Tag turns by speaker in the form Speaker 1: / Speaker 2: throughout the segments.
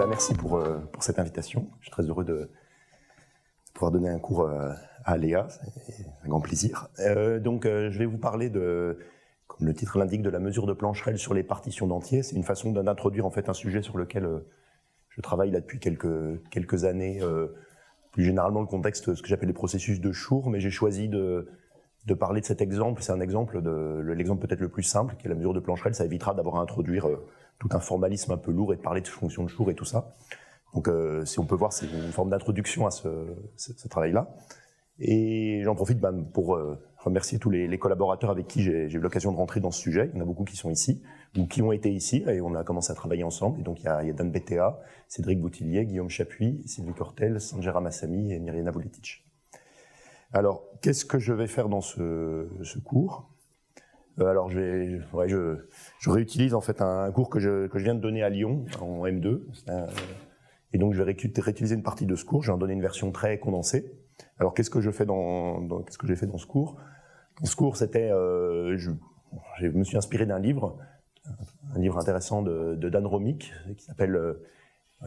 Speaker 1: Merci pour cette invitation. Je suis très heureux de pouvoir donner un cours à Léa, c'est un grand plaisir. Je vais vous parler de, comme le titre l'indique, de la mesure de Plancherel sur les partitions d'entiers. C'est une façon d'introduire en fait un sujet sur lequel je travaille là depuis quelques années, plus généralement le contexte, ce que j'appelle les processus de Schur, mais j'ai choisi de parler de cet exemple. C'est un exemple, l'exemple peut-être le plus simple, qui est la mesure de Plancherel. Ça évitera d'avoir à introduire tout un formalisme un peu lourd et de parler de fonctions de Schur et tout ça. Donc si on peut voir, c'est une forme d'introduction à ce travail-là. Et j'en profite pour remercier tous les collaborateurs avec qui j'ai eu l'occasion de rentrer dans ce sujet. Il y en a beaucoup qui sont ici, ou qui ont été ici, et on a commencé à travailler ensemble. Et donc il y a Dan Bettea, Cédric Boutillier, Guillaume Chapuis, Sylvie Cortel, Sanjera Massami et Myriana Vuletic. Alors, qu'est-ce que je vais faire dans ce cours ? Alors, je réutilise en fait un cours que je viens de donner à Lyon, en M2. Et donc, je vais réutiliser une partie de ce cours. Je vais en donner une version très condensée. Alors, qu'est-ce que j'ai fait dans ce cours ? Dans ce cours, c'était, je me suis inspiré d'un livre, un livre intéressant de Dan Romick, qui s'appelle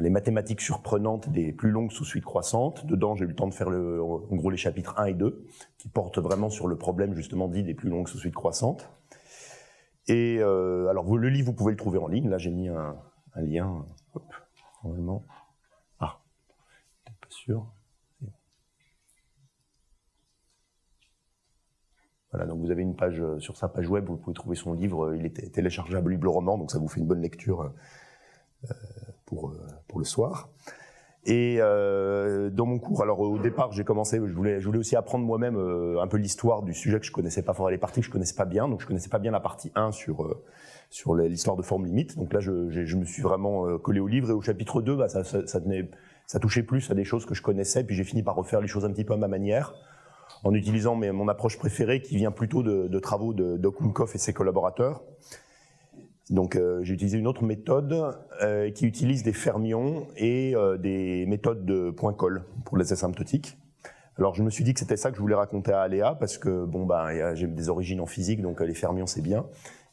Speaker 1: Les mathématiques surprenantes des plus longues sous-suites croissantes. Dedans, j'ai eu le temps de faire en gros les chapitres 1 et 2, qui portent vraiment sur le problème justement dit des plus longues sous-suites croissantes. Et alors, le livre, vous pouvez le trouver en ligne. Là, j'ai mis un lien. Hop, normalement. Ah, peut-être pas sûr. Voilà, donc vous avez une page sur sa page web, vous pouvez trouver son livre. Il est téléchargeable librement, donc ça vous fait une bonne lecture pour le soir. Et dans mon cours, alors au départ, j'ai commencé, je voulais aussi apprendre moi-même un peu l'histoire du sujet que je connaissais pas, les parties que je connaissais pas bien. Donc je connaissais pas bien la partie 1 sur l'histoire de forme limite. Donc là, je me suis vraiment collé au livre, et au chapitre 2, ça touchait plus à des choses que je connaissais. Puis j'ai fini par refaire les choses un petit peu à ma manière, en utilisant mon approche préférée, qui vient plutôt de travaux de Doc Unkoff et ses collaborateurs. Donc j'ai utilisé une autre méthode qui utilise des fermions et des méthodes de point-colle pour les asymptotiques. Alors je me suis dit que c'était ça que je voulais raconter à Aléa, parce que j'ai des origines en physique, donc les fermions c'est bien.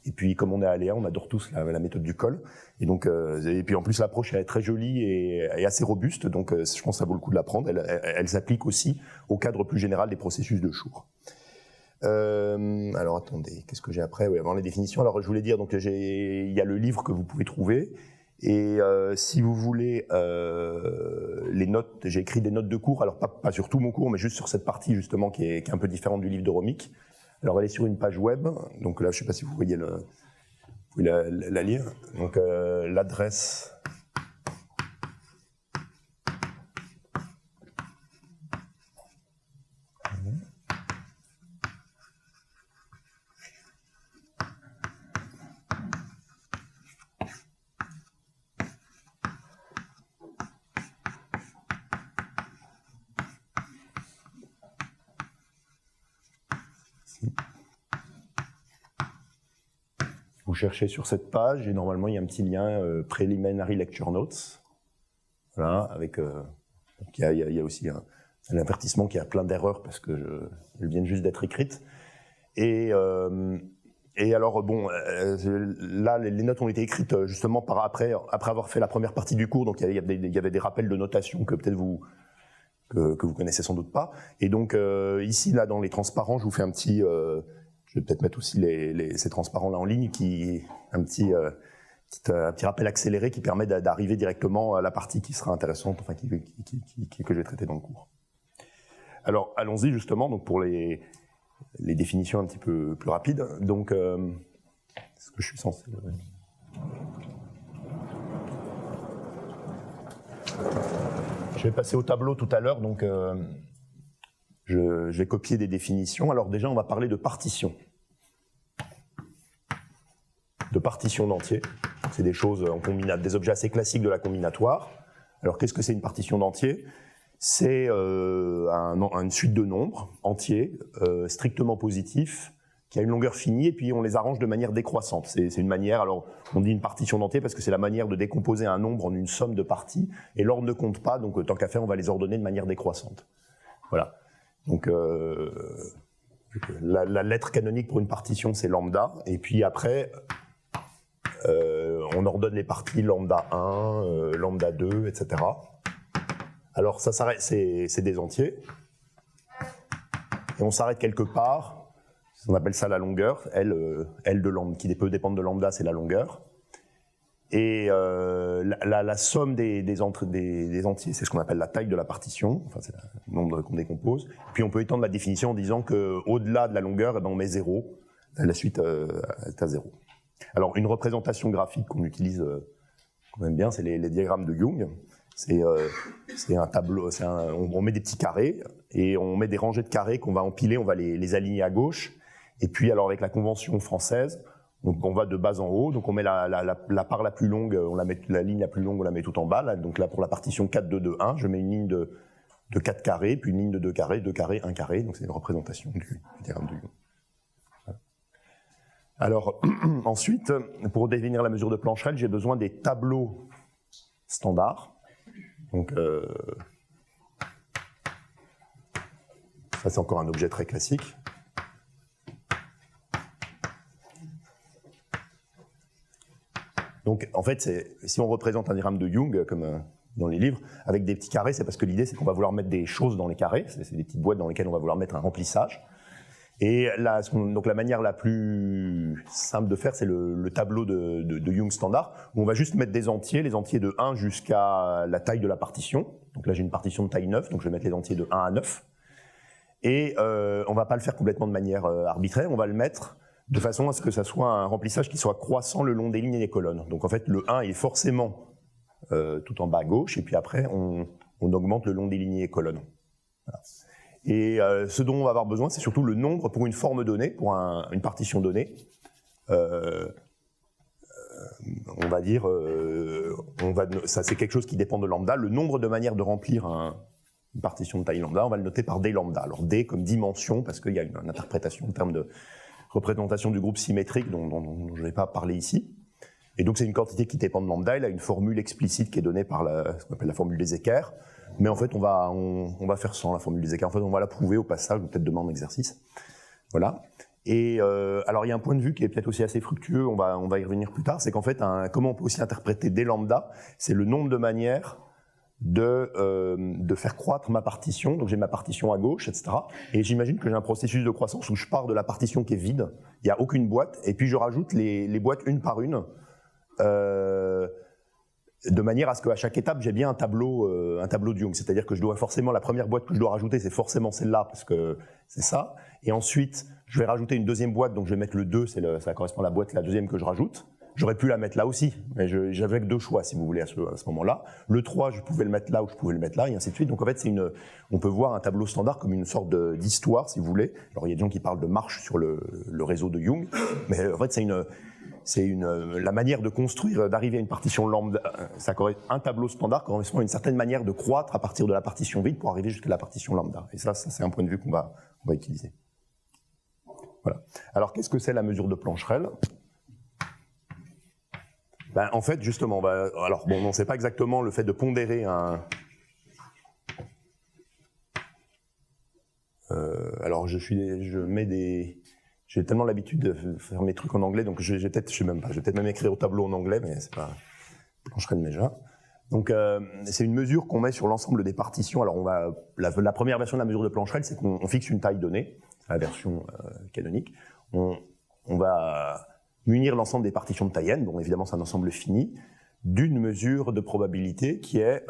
Speaker 1: Et puis comme on est à Aléa, on adore tous la méthode du colle. Et donc et puis en plus l'approche est très jolie et assez robuste, donc je pense que ça vaut le coup de l'apprendre. Elle s'applique aussi au cadre plus général des processus de Schur. Alors attendez, qu'est-ce que j'ai après ? Oui, avant les définitions. Alors je voulais dire, donc il y a le livre que vous pouvez trouver, et si vous voulez les notes, j'ai écrit des notes de cours. Alors pas sur tout mon cours, mais juste sur cette partie justement qui est un peu différente du livre de Romick. Alors elle est sur une page web, donc là je sais pas si vous voyez vous pouvez la lire. Donc l'adresse. Vous cherchez sur cette page et normalement il y a un petit lien Preliminary Lecture Notes. Voilà, avec il y a aussi un avertissement qui a plein d'erreurs parce que elles viennent juste d'être écrites. Et alors là les notes ont été écrites justement après avoir fait la première partie du cours, donc il y avait des rappels de notation que peut-être que vous connaissez sans doute pas. Et donc ici là dans les transparents, je vous fais un petit je vais peut-être mettre aussi ces transparents-là en ligne, un petit rappel accéléré qui permet d'arriver directement à la partie qui sera intéressante, enfin que je vais traiter dans le cours. Alors allons-y justement, donc pour les définitions un petit peu plus rapides. Donc, est-ce que je suis censé... Je vais passer au tableau tout à l'heure, donc... Je vais copier des définitions. Alors déjà, on va parler de partition. De partition d'entier. C'est des choses des objets assez classiques de la combinatoire. Alors qu'est-ce que c'est une partition d'entier ? C'est une suite de nombres entiers, strictement positifs, qui a une longueur finie, et puis on les arrange de manière décroissante. C'est une manière, alors on dit une partition d'entier parce que c'est la manière de décomposer un nombre en une somme de parties, et l'ordre ne compte pas, donc tant qu'à faire, on va les ordonner de manière décroissante. Voilà. Donc, la lettre canonique pour une partition, c'est lambda. Et puis après, on ordonne les parties lambda 1, lambda 2, etc. Alors, ça s'arrête, c'est des entiers. Et on s'arrête quelque part. On appelle ça la longueur. L de lambda, qui peut dépendre de lambda, c'est la longueur. Et la somme des entiers, c'est ce qu'on appelle la taille de la partition, enfin c'est le nombre qu'on décompose. Puis on peut étendre la définition en disant qu'au-delà de la longueur, on met 0, la suite est à 0. Alors une représentation graphique qu'on utilise quand même bien, c'est les diagrammes de Young. C'est un tableau, on met des petits carrés, et on met des rangées de carrés qu'on va empiler, on va les aligner à gauche. Et puis alors avec la convention française, donc on va de bas en haut, donc on met la part la plus longue, la ligne la plus longue, on la met tout en bas. Là, donc là pour la partition 4, 2, 2, 1, je mets une ligne de 4 carrés, puis une ligne de 2 carrés, 2 carrés, 1 carré, donc c'est une représentation du diagramme de Young. Voilà. Alors ensuite, pour définir la mesure de Plancherel, j'ai besoin des tableaux standards. Donc ça c'est encore un objet très classique. Donc, en fait, si on représente un diagramme de Young, comme dans les livres, avec des petits carrés, c'est parce que l'idée, c'est qu'on va vouloir mettre des choses dans les carrés. C'est des petites boîtes dans lesquelles on va vouloir mettre un remplissage. Et là, donc la manière la plus simple de faire, c'est le tableau de Young standard, où on va juste mettre des entiers, les entiers de 1 jusqu'à la taille de la partition. Donc là, j'ai une partition de taille 9, donc je vais mettre les entiers de 1 à 9. Et on va pas le faire complètement de manière arbitraire, on va le mettre de façon à ce que ça soit un remplissage qui soit croissant le long des lignes et des colonnes. Donc en fait, le 1 est forcément tout en bas à gauche, et puis après, on augmente le long des lignes et colonnes. Voilà. Et ce dont on va avoir besoin, c'est surtout le nombre pour une forme donnée, pour une partition donnée. On va dire, ça c'est quelque chose qui dépend de lambda. Le nombre de manières de remplir une partition de taille lambda, on va le noter par d lambda. Alors d comme dimension, parce qu'il y a une interprétation en termes de représentation du groupe symétrique dont je ne vais pas parler ici. Et donc c'est une quantité qui dépend de lambda, il a une formule explicite qui est donnée par ce qu'on appelle la formule des équerres. Mais en fait on va faire sans la formule des équerres, en fait on va la prouver au passage, ou peut-être demain en exercice. Voilà. Et alors il y a un point de vue qui est peut-être aussi assez fructueux, on va y revenir plus tard, c'est qu'en fait comment on peut aussi interpréter d lambda, c'est le nombre de manières de faire croître ma partition. Donc j'ai ma partition à gauche, etc. Et j'imagine que j'ai un processus de croissance où je pars de la partition qui est vide, il n'y a aucune boîte, et puis je rajoute les boîtes une par une, de manière à ce qu'à chaque étape j'ai bien un tableau de Young. C'est-à-dire que je dois forcément, la première boîte que je dois rajouter, c'est forcément celle-là, parce que c'est ça. Et ensuite, je vais rajouter une deuxième boîte, donc je vais mettre le 2, ça correspond à la boîte, la deuxième que je rajoute. J'aurais pu la mettre là aussi, mais j'avais que deux choix, si vous voulez, à ce moment-là. Le 3, je pouvais le mettre là ou je pouvais le mettre là, et ainsi de suite. Donc en fait, on peut voir un tableau standard comme une sorte d'histoire, si vous voulez. Alors il y a des gens qui parlent de marche sur le réseau de Young, mais en fait, la manière de construire, d'arriver à une partition lambda, un tableau standard correspond à une certaine manière de croître à partir de la partition vide pour arriver jusqu'à la partition lambda. Et ça c'est un point de vue qu'on va utiliser. Voilà. Alors qu'est-ce que c'est la mesure de Plancherel ? Ben, en fait, justement, alors bon, on ne sait pas exactement le fait de pondérer alors j'ai tellement l'habitude de faire mes trucs en anglais, donc je vais peut-être même écrire au tableau en anglais, mais c'est pas Plancherel déjà. Donc c'est une mesure qu'on met sur l'ensemble des partitions. Alors la première version de la mesure de Plancherel, c'est qu'on fixe une taille donnée, c'est la version canonique. On va munir l'ensemble des partitions de taille n, bon évidemment c'est un ensemble fini, d'une mesure de probabilité qui est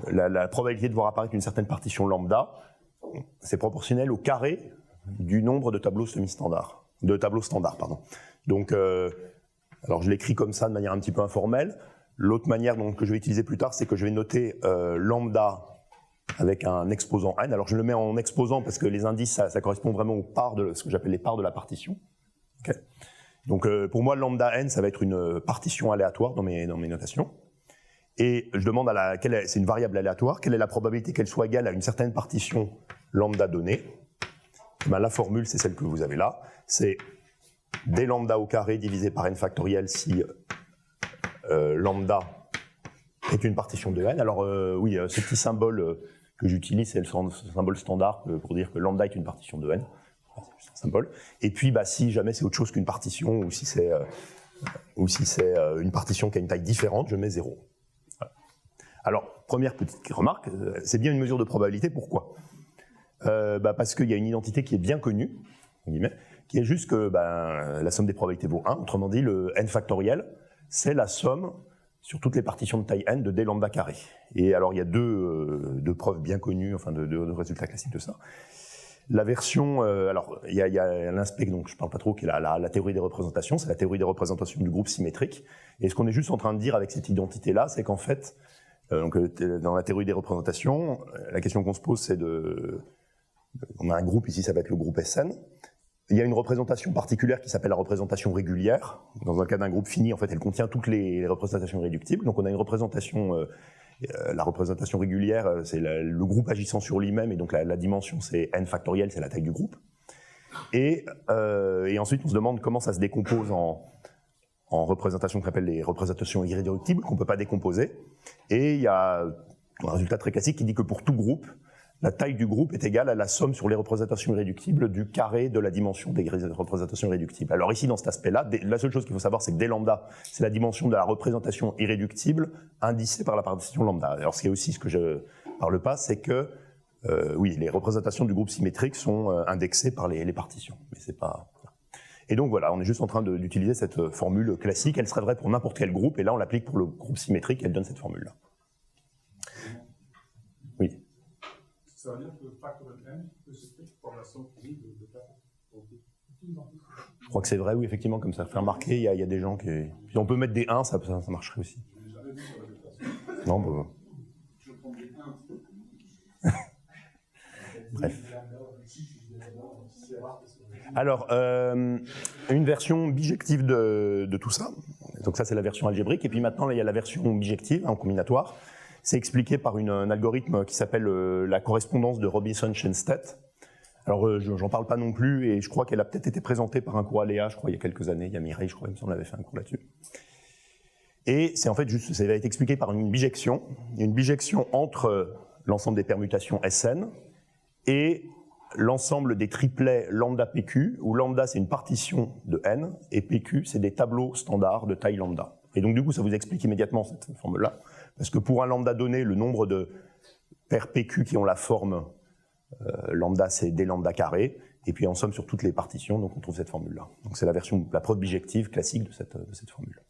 Speaker 1: la probabilité de voir apparaître une certaine partition lambda, c'est proportionnel au carré du nombre de tableaux semi-standards, pardon. Donc, alors je l'écris comme ça de manière un petit peu informelle. L'autre manière que je vais utiliser plus tard, c'est que je vais noter lambda avec un exposant n. Alors je le mets en exposant parce que les indices, ça correspond vraiment aux parts de ce que j'appelle les parts de la partition. Okay. Donc pour moi, lambda n, ça va être une partition aléatoire dans mes notations. Et je demande c'est une variable aléatoire, quelle est la probabilité qu'elle soit égale à une certaine partition lambda donnée. Ben, la formule, c'est celle que vous avez là. C'est d lambda au carré divisé par n factoriel si lambda est une partition de n. Alors oui, ce petit symbole que j'utilise, c'est le symbole standard pour dire que lambda est une partition de n. C'est juste un symbole. Et puis, si jamais c'est autre chose qu'une partition, ou si c'est une partition qui a une taille différente, je mets 0. Voilà. Alors, première petite remarque, c'est bien une mesure de probabilité. Pourquoi ? Parce qu'il y a une identité qui est bien connue, qui est juste que la somme des probabilités vaut 1. Autrement dit, le n factoriel, c'est la somme sur toutes les partitions de taille n de d lambda carré. Et alors, il y a deux preuves bien connues, enfin deux résultats classiques de ça. La version, alors il y a un aspect dont je ne parle pas trop, qui est la théorie des représentations, c'est la théorie des représentations du groupe symétrique. Et ce qu'on est juste en train de dire avec cette identité-là, c'est qu'en fait, dans la théorie des représentations, la question qu'on se pose, c'est on a un groupe ici, ça va être le groupe Sn. Il y a une représentation particulière qui s'appelle la représentation régulière. Dans le cas d'un groupe fini, en fait, elle contient toutes les représentations irréductibles. Donc on a une représentation, la représentation régulière, c'est le groupe agissant sur lui-même, et donc la dimension, c'est n factoriel, c'est la taille du groupe. Et ensuite, on se demande comment ça se décompose en représentations qu'on appelle les représentations irréductibles, qu'on ne peut pas décomposer. Et il y a un résultat très classique qui dit que pour tout groupe, la taille du groupe est égale à la somme sur les représentations irréductibles du carré de la dimension des représentations irréductibles. Alors ici, dans cet aspect-là, la seule chose qu'il faut savoir, c'est que d lambda, c'est la dimension de la représentation irréductible indicée par la partition lambda. Alors ce qui est aussi ce que je parle pas, c'est que oui, les représentations du groupe symétrique sont indexées par les partitions, mais c'est pas. Et donc voilà, on est juste en train d'utiliser cette formule classique. Elle serait vraie pour n'importe quel groupe, et là on l'applique pour le groupe symétrique. Elle donne cette formule-là. Oui.
Speaker 2: Ça veut dire que le facteur de n peut s'écrire par la somme finie de carrés.
Speaker 1: Je crois que c'est vrai, oui, effectivement, comme ça fait remarquer, il y a des gens qui. Si on peut mettre des 1, ça marcherait aussi.
Speaker 2: Je l'ai jamais vu sur la déflation.
Speaker 1: Non,
Speaker 2: Je vais prendre des 1.
Speaker 1: Bref. Alors, une version bijective de tout ça. Donc ça, c'est la version algébrique. Et puis maintenant, il y a la version bijective, en combinatoire. C'est expliqué par un algorithme qui s'appelle la correspondance de Robinson-Shenstedt. Alors, j'en parle pas non plus, et je crois qu'elle a peut-être été présentée par un cours à Léa, je crois, il y a quelques années. Il y a Mireille, je crois, il me semble, avait fait un cours là-dessus. Et c'est en fait juste, ça a été expliqué par une bijection entre l'ensemble des permutations Sn et l'ensemble des triplets lambda PQ, où lambda c'est une partition de n, et PQ c'est des tableaux standards de taille lambda. Et donc du coup, ça vous explique immédiatement cette formule-là. Parce que pour un lambda donné, le nombre de paires PQ qui ont la forme lambda, c'est d lambda carré, et puis en somme sur toutes les partitions, donc on trouve cette formule-là. Donc c'est la preuve bijective classique de cette formule.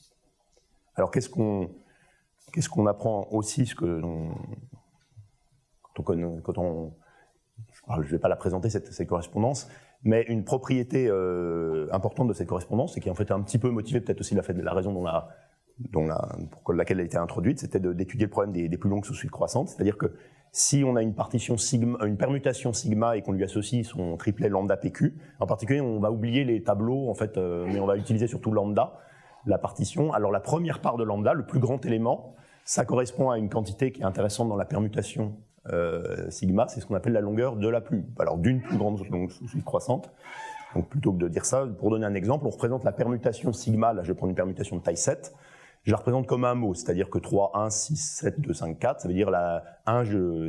Speaker 1: Alors qu'est-ce qu'on apprend aussi, quand on je ne vais pas la présenter, cette correspondance, mais une propriété importante de cette correspondance, et qui en fait est un petit peu motivée peut-être aussi la raison pour laquelle elle a été introduite, c'était d'étudier le problème des plus longues sous-suites croissantes. C'est-à-dire que si on a une permutation sigma et qu'on lui associe son triplet lambda PQ, en particulier on va oublier les tableaux en fait, mais on va utiliser surtout lambda, la partition. Alors la première part de lambda, le plus grand élément, ça correspond à une quantité qui est intéressante dans la permutation sigma, c'est ce qu'on appelle la longueur de d'une plus grande longue sous-suite croissante. Donc plutôt que de dire ça, pour donner un exemple, on représente la permutation sigma, là je vais prendre une permutation de taille 7, je la représente comme un mot, c'est-à-dire que 3, 1, 6, 7, 2, 5, 4, ça veut dire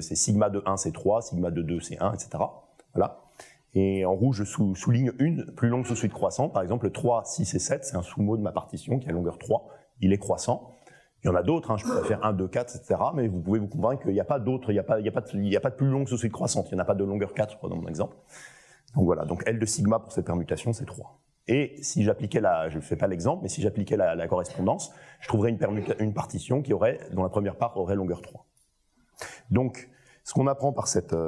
Speaker 1: c'est sigma de 1 c'est 3, sigma de 2 c'est 1, etc. Voilà. Et en rouge, je souligne une plus longue sous-suite croissante, par exemple le 3, 6 et 7, c'est un sous-mot de ma partition qui a longueur 3, il est croissant. Il y en a d'autres, je pourrais faire 1, 2, 4, etc. Mais vous pouvez vous convaincre qu'il n'y a pas d'autres, il n'y a pas de plus longue sous-suite croissante, il n'y en a pas de longueur 4, je crois, dans mon exemple. Donc voilà, donc L de sigma pour cette permutation, c'est 3. Et si j'appliquais je ne fais pas l'exemple, mais si j'appliquais la correspondance, je trouverais une partition dont la première part aurait longueur 3. Donc, ce qu'on apprend par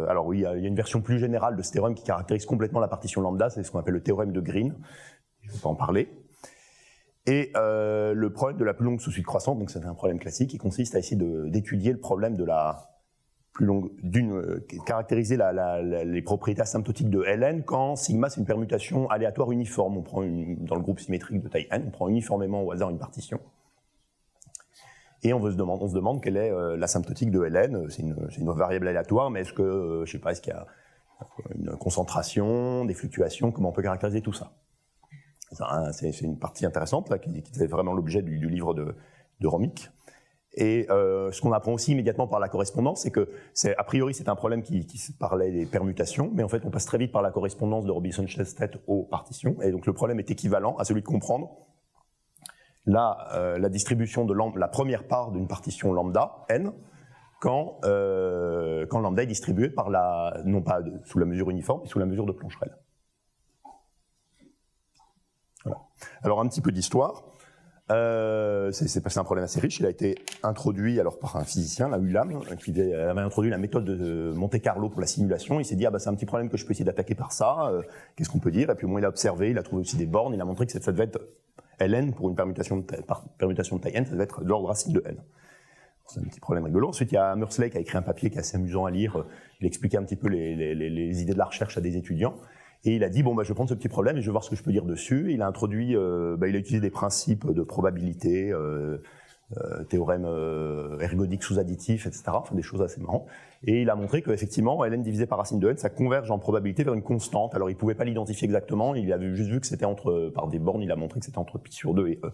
Speaker 1: alors oui, il y a une version plus générale de ce théorème qui caractérise complètement la partition lambda, c'est ce qu'on appelle le théorème de Green. Je ne vais pas en parler. Et le problème de la plus longue sous-suite croissante, donc c'est un problème classique qui consiste à essayer d'étudier le problème de la plus longue, caractériser les propriétés asymptotiques de Ln quand sigma c'est une permutation aléatoire uniforme. On prend dans le groupe symétrique de taille n, on prend uniformément au hasard une partition. Et on se demande quelle est l'asymptotique de Ln. C'est une variable aléatoire, mais est-ce que, je sais pas, est-ce qu'il y a une concentration, des fluctuations, comment on peut caractériser tout ça? C'est une partie intéressante là, qui est vraiment l'objet du livre de Romick. Et ce qu'on apprend aussi immédiatement par la correspondance, c'est que, a priori, c'est un problème qui parlait des permutations, mais en fait, on passe très vite par la correspondance de Robinson-Chestet aux partitions, et donc le problème est équivalent à celui de comprendre la distribution de la première part d'une partition lambda, n, quand lambda est distribué par non pas sous la mesure uniforme, mais sous la mesure de Plancherel. Voilà. Alors, un petit peu d'histoire. C'est un problème assez riche. Il a été introduit par un physicien, Ulam, qui avait introduit la méthode de Monte-Carlo pour la simulation. Il s'est dit, ah bah, c'est un petit problème que je peux essayer d'attaquer par ça. Qu'est-ce qu'on peut dire? Et puis au moins il a observé, il a trouvé aussi des bornes, il a montré que ça devait être Ln pour une permutation de taille n, ça devait être de l'ordre racine de n. C'est un petit problème rigolo. Ensuite, il y a Mursley qui a écrit un papier qui est assez amusant à lire. Il expliquait un petit peu les idées de la recherche à des étudiants. Et il a dit, bon, bah, je vais prendre ce petit problème et je vais voir ce que je peux dire dessus. Il a introduit, il a utilisé des principes de probabilité, théorème ergodique sous-additif, etc. Enfin, des choses assez marrantes. Et il a montré qu'effectivement, ln divisé par racine de n, ça converge en probabilité vers une constante. Alors, il pouvait pas l'identifier exactement. Il avait juste vu que c'était par des bornes, il a montré que c'était entre pi sur 2 et e.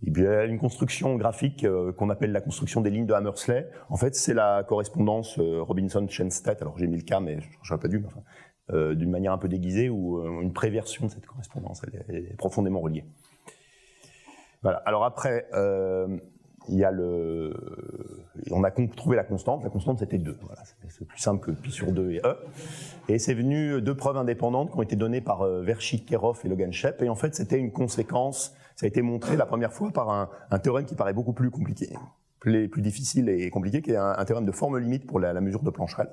Speaker 1: Et puis, il y a une construction graphique qu'on appelle la construction des lignes de Hammersley. En fait, c'est la correspondance Robinson-Chestet. Alors, j'ai mis le cas, mais j'aurais pas dû, mais enfin, d'une manière un peu déguisée, ou une préversion de cette correspondance, elle est profondément reliée. Voilà. Alors après, il y a on a trouvé la constante c'était 2. Voilà. C'est plus simple que pi sur 2 et e. Et c'est venu 2 preuves indépendantes qui ont été données par Verschick, Kerhoff et Logan-Schepp, et en fait c'était une conséquence, ça a été montré la première fois par un théorème qui paraît beaucoup plus compliqué, plus difficile et compliqué, qui est un théorème de forme limite pour la mesure de Plancherel.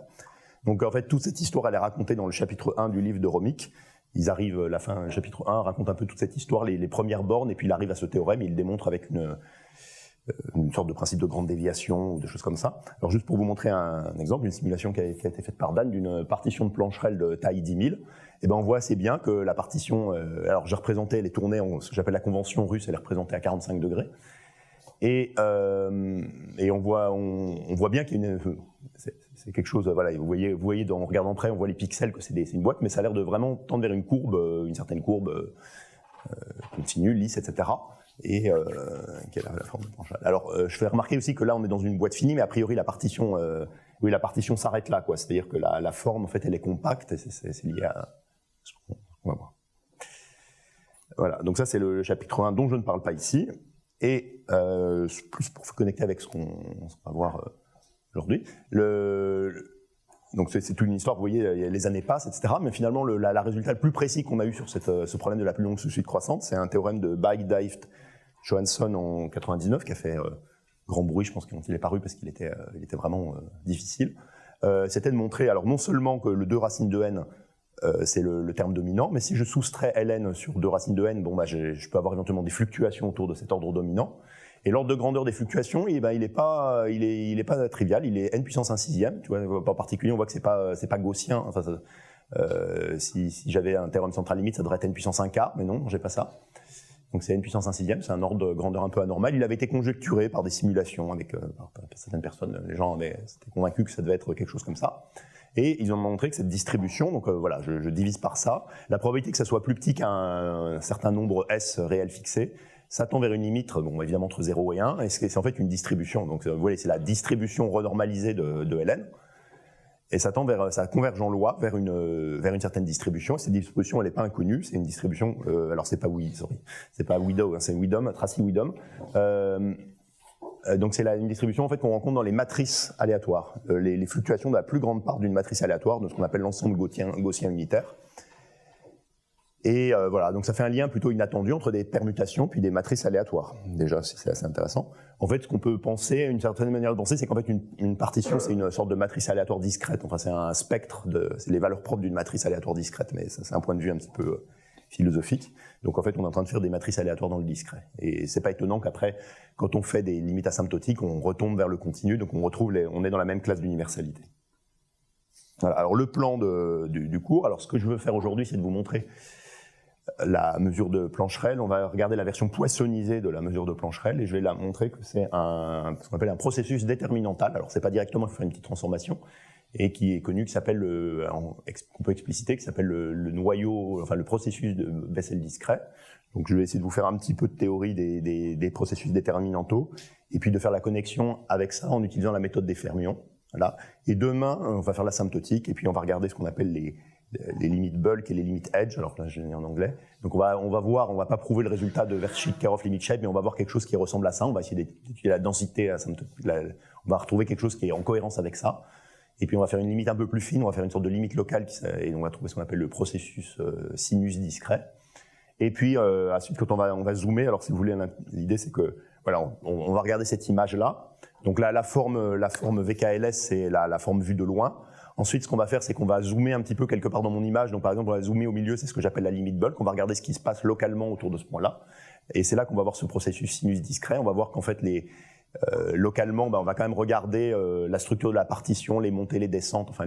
Speaker 1: Donc en fait, toute cette histoire, elle est racontée dans le chapitre 1 du livre de Romick. Ils arrivent, la fin, le chapitre 1 raconte un peu toute cette histoire, les premières bornes, et puis il arrive à ce théorème, et il le démontre avec une sorte de principe de grande déviation, ou des choses comme ça. Alors juste pour vous montrer un exemple, une simulation qui a été faite par Dan d'une partition de Plancherel de taille 10 000, et ben on voit assez bien que la partition, alors j'ai représenté, elle est tournée en ce que j'appelle la convention russe, elle est représentée à 45 degrés, et on voit bien qu'il y a c'est quelque chose, voilà, vous voyez en regardant près, on voit les pixels que c'est une boîte, mais ça a l'air de vraiment tendre vers une courbe, une certaine courbe continue, lisse, etc. Et qui a la forme de Plancherel. Alors, je fais remarquer aussi que là, on est dans une boîte finie, mais a priori, la partition s'arrête là, quoi. C'est-à-dire que la forme, en fait, elle est compacte, et c'est lié à ce qu'on va voir. Voilà, donc ça, c'est le chapitre 1 dont je ne parle pas ici. Et plus pour se connecter avec ce qu'on va voir aujourd'hui. Donc c'est toute une histoire, vous voyez, les années passent, etc. Mais finalement, le résultat le plus précis qu'on a eu sur ce problème de la plus longue suite croissante, c'est un théorème de Baek, Deift, Johansson en 99, qui a fait grand bruit, je pense, quand il est paru, parce qu'il était vraiment difficile. C'était de montrer, alors non seulement que le 2 racine de n, c'est le terme dominant, mais si je soustrais ln sur 2 racines de n, bon, bah, je peux avoir éventuellement des fluctuations autour de cet ordre dominant. Et l'ordre de grandeur des fluctuations, il est pas trivial, il est n puissance 1/6. Tu vois, en particulier, on voit que c'est pas gaussien. Enfin, si j'avais un théorème central limite, ça devrait être n puissance 1/4, mais non, j'ai pas ça. Donc c'est n puissance 1/6, c'est un ordre de grandeur un peu anormal. Il avait été conjecturé par des simulations avec par certaines personnes. Les gens s'étaient convaincus que ça devait être quelque chose comme ça. Et ils ont montré que cette distribution, donc voilà, je divise par ça, la probabilité que ça soit plus petit qu'un certain nombre S réel fixé, ça tend vers une limite, bon, évidemment entre 0 et 1, et c'est en fait une distribution. Donc vous voyez, c'est la distribution renormalisée de Ln, et ça converge en loi vers une certaine distribution. Et cette distribution, elle n'est pas inconnue, c'est une distribution, alors c'est pas Widow, hein, c'est Widom, Tracy-Widom. Donc c'est une distribution en fait qu'on rencontre dans les matrices aléatoires, les fluctuations de la plus grande part d'une matrice aléatoire, de ce qu'on appelle l'ensemble gaussien unitaire. Et voilà, donc ça fait un lien plutôt inattendu entre des permutations puis des matrices aléatoires. Déjà, c'est assez intéressant. En fait, ce qu'on peut penser, une certaine manière de penser, c'est qu'en fait une partition, c'est une sorte de matrice aléatoire discrète. Enfin, c'est un spectre c'est les valeurs propres d'une matrice aléatoire discrète, mais ça, c'est un point de vue un petit peu philosophique. Donc en fait, on est en train de faire des matrices aléatoires dans le discret. Et c'est pas étonnant qu'après, quand on fait des limites asymptotiques, on retombe vers le continu, donc on est dans la même classe d'universalité. Voilà. Alors le plan du cours. Alors ce que je veux faire aujourd'hui, c'est de vous montrer la mesure de Plancherel. On va regarder la version poissonnisée de la mesure de Plancherel, et je vais la montrer que c'est ce qu'on appelle un processus déterminantal. Alors c'est pas directement, il faut faire une petite transformation, et qui est connu, qui s'appelle qu'on peut expliciter, qui s'appelle le noyau, enfin le processus de Bessel discret. Donc je vais essayer de vous faire un petit peu de théorie des processus déterminantaux, et puis de faire la connexion avec ça en utilisant la méthode des fermions. Voilà. Et demain, on va faire l'asymptotique, et puis on va regarder ce qu'on appelle les limites bulk et les limites edge, alors là je l'ai en anglais. Donc on va voir, on va pas prouver le résultat de Vershik-Karov limit shape, mais on va voir quelque chose qui ressemble à ça, on va essayer d'étudier la densité asymptotique, on va retrouver quelque chose qui est en cohérence avec ça. Et puis on va faire une limite un peu plus fine, on va faire une sorte de limite locale, et on va trouver ce qu'on appelle le processus sinus discret. Et puis ensuite, quand on va zoomer, alors si vous voulez, l'idée c'est que voilà, on va regarder cette image-là. Donc là, la forme VKLS, c'est la forme vue de loin. Ensuite, ce qu'on va faire, c'est qu'on va zoomer un petit peu quelque part dans mon image. Donc par exemple, on va zoomer au milieu, c'est ce que j'appelle la limite bulk. On va regarder ce qui se passe localement autour de ce point-là. Et c'est là qu'on va voir ce processus sinus discret. On va voir qu'en fait, localement, on va quand même regarder la structure de la partition, les montées, les descentes, enfin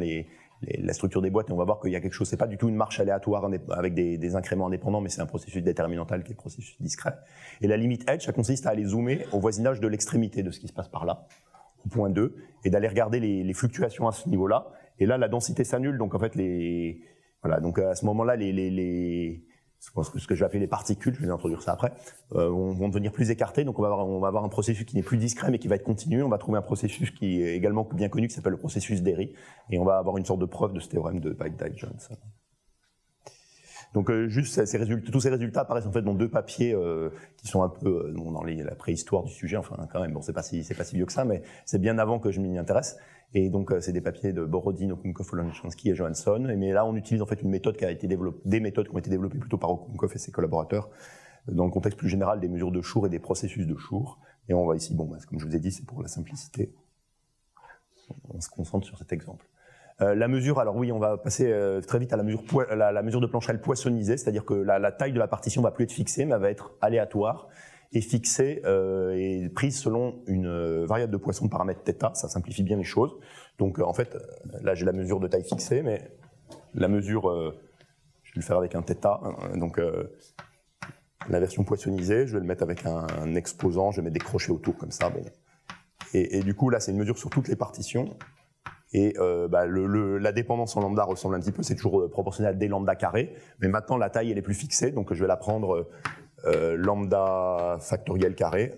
Speaker 1: la structure des boîtes, et on va voir qu'il y a quelque chose, c'est pas du tout une marche aléatoire avec des incréments indépendants, mais c'est un processus déterminantal qui est le processus discret. Et la limite edge, ça consiste à aller zoomer au voisinage de l'extrémité de ce qui se passe par là, au point 2, et d'aller regarder les fluctuations à ce niveau-là. Et là, la densité s'annule, donc en fait, voilà, donc à ce moment-là, ce que je vais appeler les particules, je vais introduire ça après, vont devenir plus écartées, donc on va avoir un processus qui n'est plus discret mais qui va être continu. On va trouver un processus qui est également bien connu qui s'appelle le processus d'Airy, et on va avoir une sorte de preuve de ce théorème de Pike-Dyke-Jones. Donc juste tous ces résultats apparaissent en fait dans deux papiers qui sont un peu dans la préhistoire du sujet, enfin quand même, bon c'est pas si vieux que ça, mais c'est bien avant que je m'y intéresse. Et donc c'est des papiers de Borodin, Okunkov, Olonchansky et Johansson. Mais là on utilise en fait une méthode qui a été développée, des méthodes qui ont été développées plutôt par Okunkov et ses collaborateurs dans le contexte plus général des mesures de Schur et des processus de Schur. Et on va ici, comme je vous ai dit, c'est pour la simplicité. On se concentre sur cet exemple. La mesure, alors oui, on va passer très vite à la mesure de Plancherel poissonnisée, c'est-à-dire que la taille de la partition va plus être fixée, mais elle va être aléatoire et fixée et prise selon une variable de Poisson de paramètre θ. Ça simplifie bien les choses. Donc en fait, là j'ai la mesure de taille fixée, mais la mesure, je vais le faire avec un θ. Donc la version poissonnisée, je vais le mettre avec un exposant, je vais mettre des crochets autour comme ça. Bon. Et du coup là c'est une mesure sur toutes les partitions. Et la dépendance en lambda ressemble un petit peu, c'est toujours proportionnel à d lambda carré, mais maintenant la taille elle est plus fixée, donc je vais la prendre lambda factoriel carré,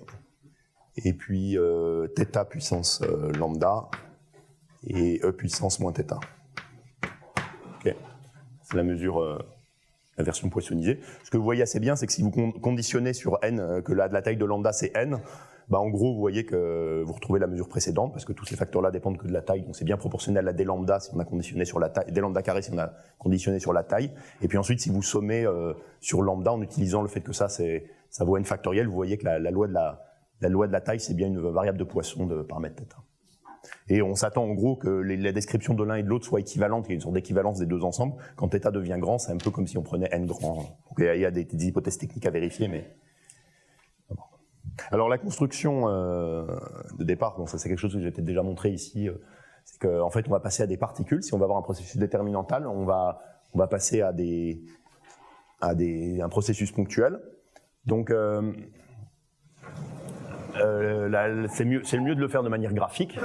Speaker 1: et puis θ puissance lambda, et e puissance moins θ. Okay. C'est la mesure, la version poissonnisée. Ce que vous voyez assez bien, c'est que si vous conditionnez sur n, que la taille de lambda c'est n, en gros, vous voyez que vous retrouvez la mesure précédente, parce que tous ces facteurs-là dépendent que de la taille, donc c'est bien proportionnel à d lambda si on a conditionné sur la taille, d lambda carré si on a conditionné sur la taille. Et puis ensuite, si vous sommez sur lambda en utilisant le fait que ça vaut n factoriel, vous voyez que la loi de la taille, c'est bien une variable de Poisson de paramètre θ. Et on s'attend en gros que la description de l'un et de l'autre soit équivalente, il y a une sorte d'équivalence des deux ensemble. Quand θ devient grand, c'est un peu comme si on prenait n grand. Donc il y a des hypothèses techniques à vérifier, mais... Alors la construction de départ, bon, ça c'est quelque chose que j'ai peut-être déjà montré ici, c'est qu'en fait on va passer à des particules. Si on va avoir un processus déterminantal, on va passer à un processus ponctuel. Donc c'est le mieux de le faire de manière graphique.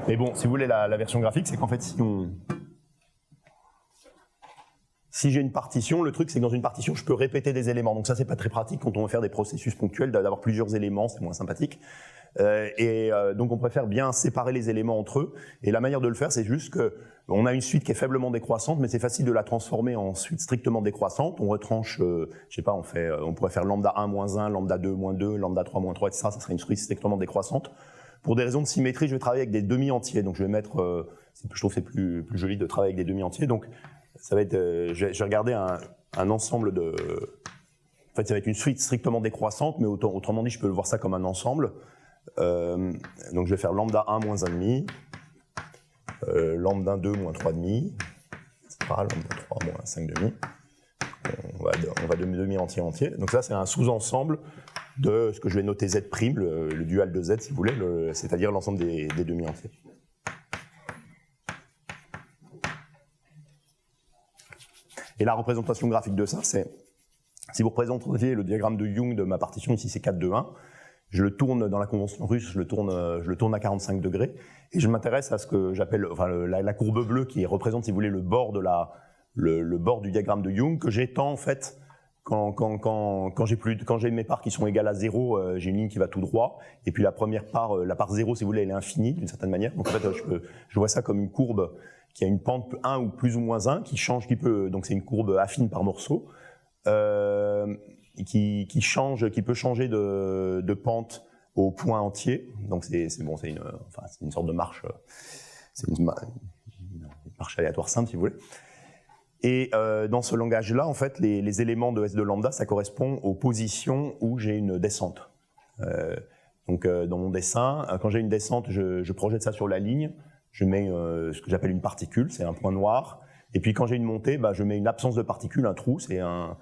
Speaker 1: Mais bon, si vous voulez la version graphique, c'est qu'en fait si j'ai une partition, le truc c'est que dans une partition, je peux répéter des éléments. Donc ça, c'est pas très pratique quand on veut faire des processus ponctuels, d'avoir plusieurs éléments, c'est moins sympathique. Donc on préfère bien séparer les éléments entre eux. Et la manière de le faire, c'est juste que on a une suite qui est faiblement décroissante, mais c'est facile de la transformer en suite strictement décroissante. On retranche, je sais pas, on pourrait faire lambda 1 moins 1, lambda 2 moins 2, lambda 3 moins 3, etc. Ça serait une suite strictement décroissante. Pour des raisons de symétrie, je vais travailler avec des demi-entiers. Donc je vais mettre, je trouve que c'est plus joli de travailler avec des demi-entiers. Donc ça va être, je vais regarder un ensemble de... En fait, ça va être une suite strictement décroissante, mais autrement dit, je peux voir ça comme un ensemble. Donc je vais faire lambda 1 moins 1,5, lambda 2 moins 3,5, etc. Lambda 3 moins 5,5. On va demi-entier entier. Donc ça, c'est un sous-ensemble de ce que je vais noter Z', le dual de Z, si vous voulez, c'est-à-dire l'ensemble des demi-entiers. Et la représentation graphique de ça, c'est, si vous représentiez le diagramme de Young de ma partition, ici c'est 4, 2, 1, je le tourne dans la convention russe, je le tourne à 45 degrés, et je m'intéresse à ce que j'appelle, la courbe bleue qui représente, si vous voulez, le bord du diagramme de Young, que j'étends en fait, quand j'ai mes parts qui sont égales à 0, j'ai une ligne qui va tout droit. Et puis la première part, la part 0, si vous voulez, elle est infinie d'une certaine manière. Donc en fait, je vois ça comme une courbe qui a une pente 1 ou plus ou moins 1, qui change, donc c'est une courbe affine par morceau, qui peut changer de pente au point entier. Donc c'est une sorte de marche, c'est une marche aléatoire simple, si vous voulez. Et dans ce langage-là, en fait, les éléments de S de lambda, ça correspond aux positions où j'ai une descente. Donc dans mon dessin, quand j'ai une descente, je projette ça sur la ligne, je mets ce que j'appelle une particule, c'est un point noir. Et puis quand j'ai une montée, je mets une absence de particule, un trou, c'est un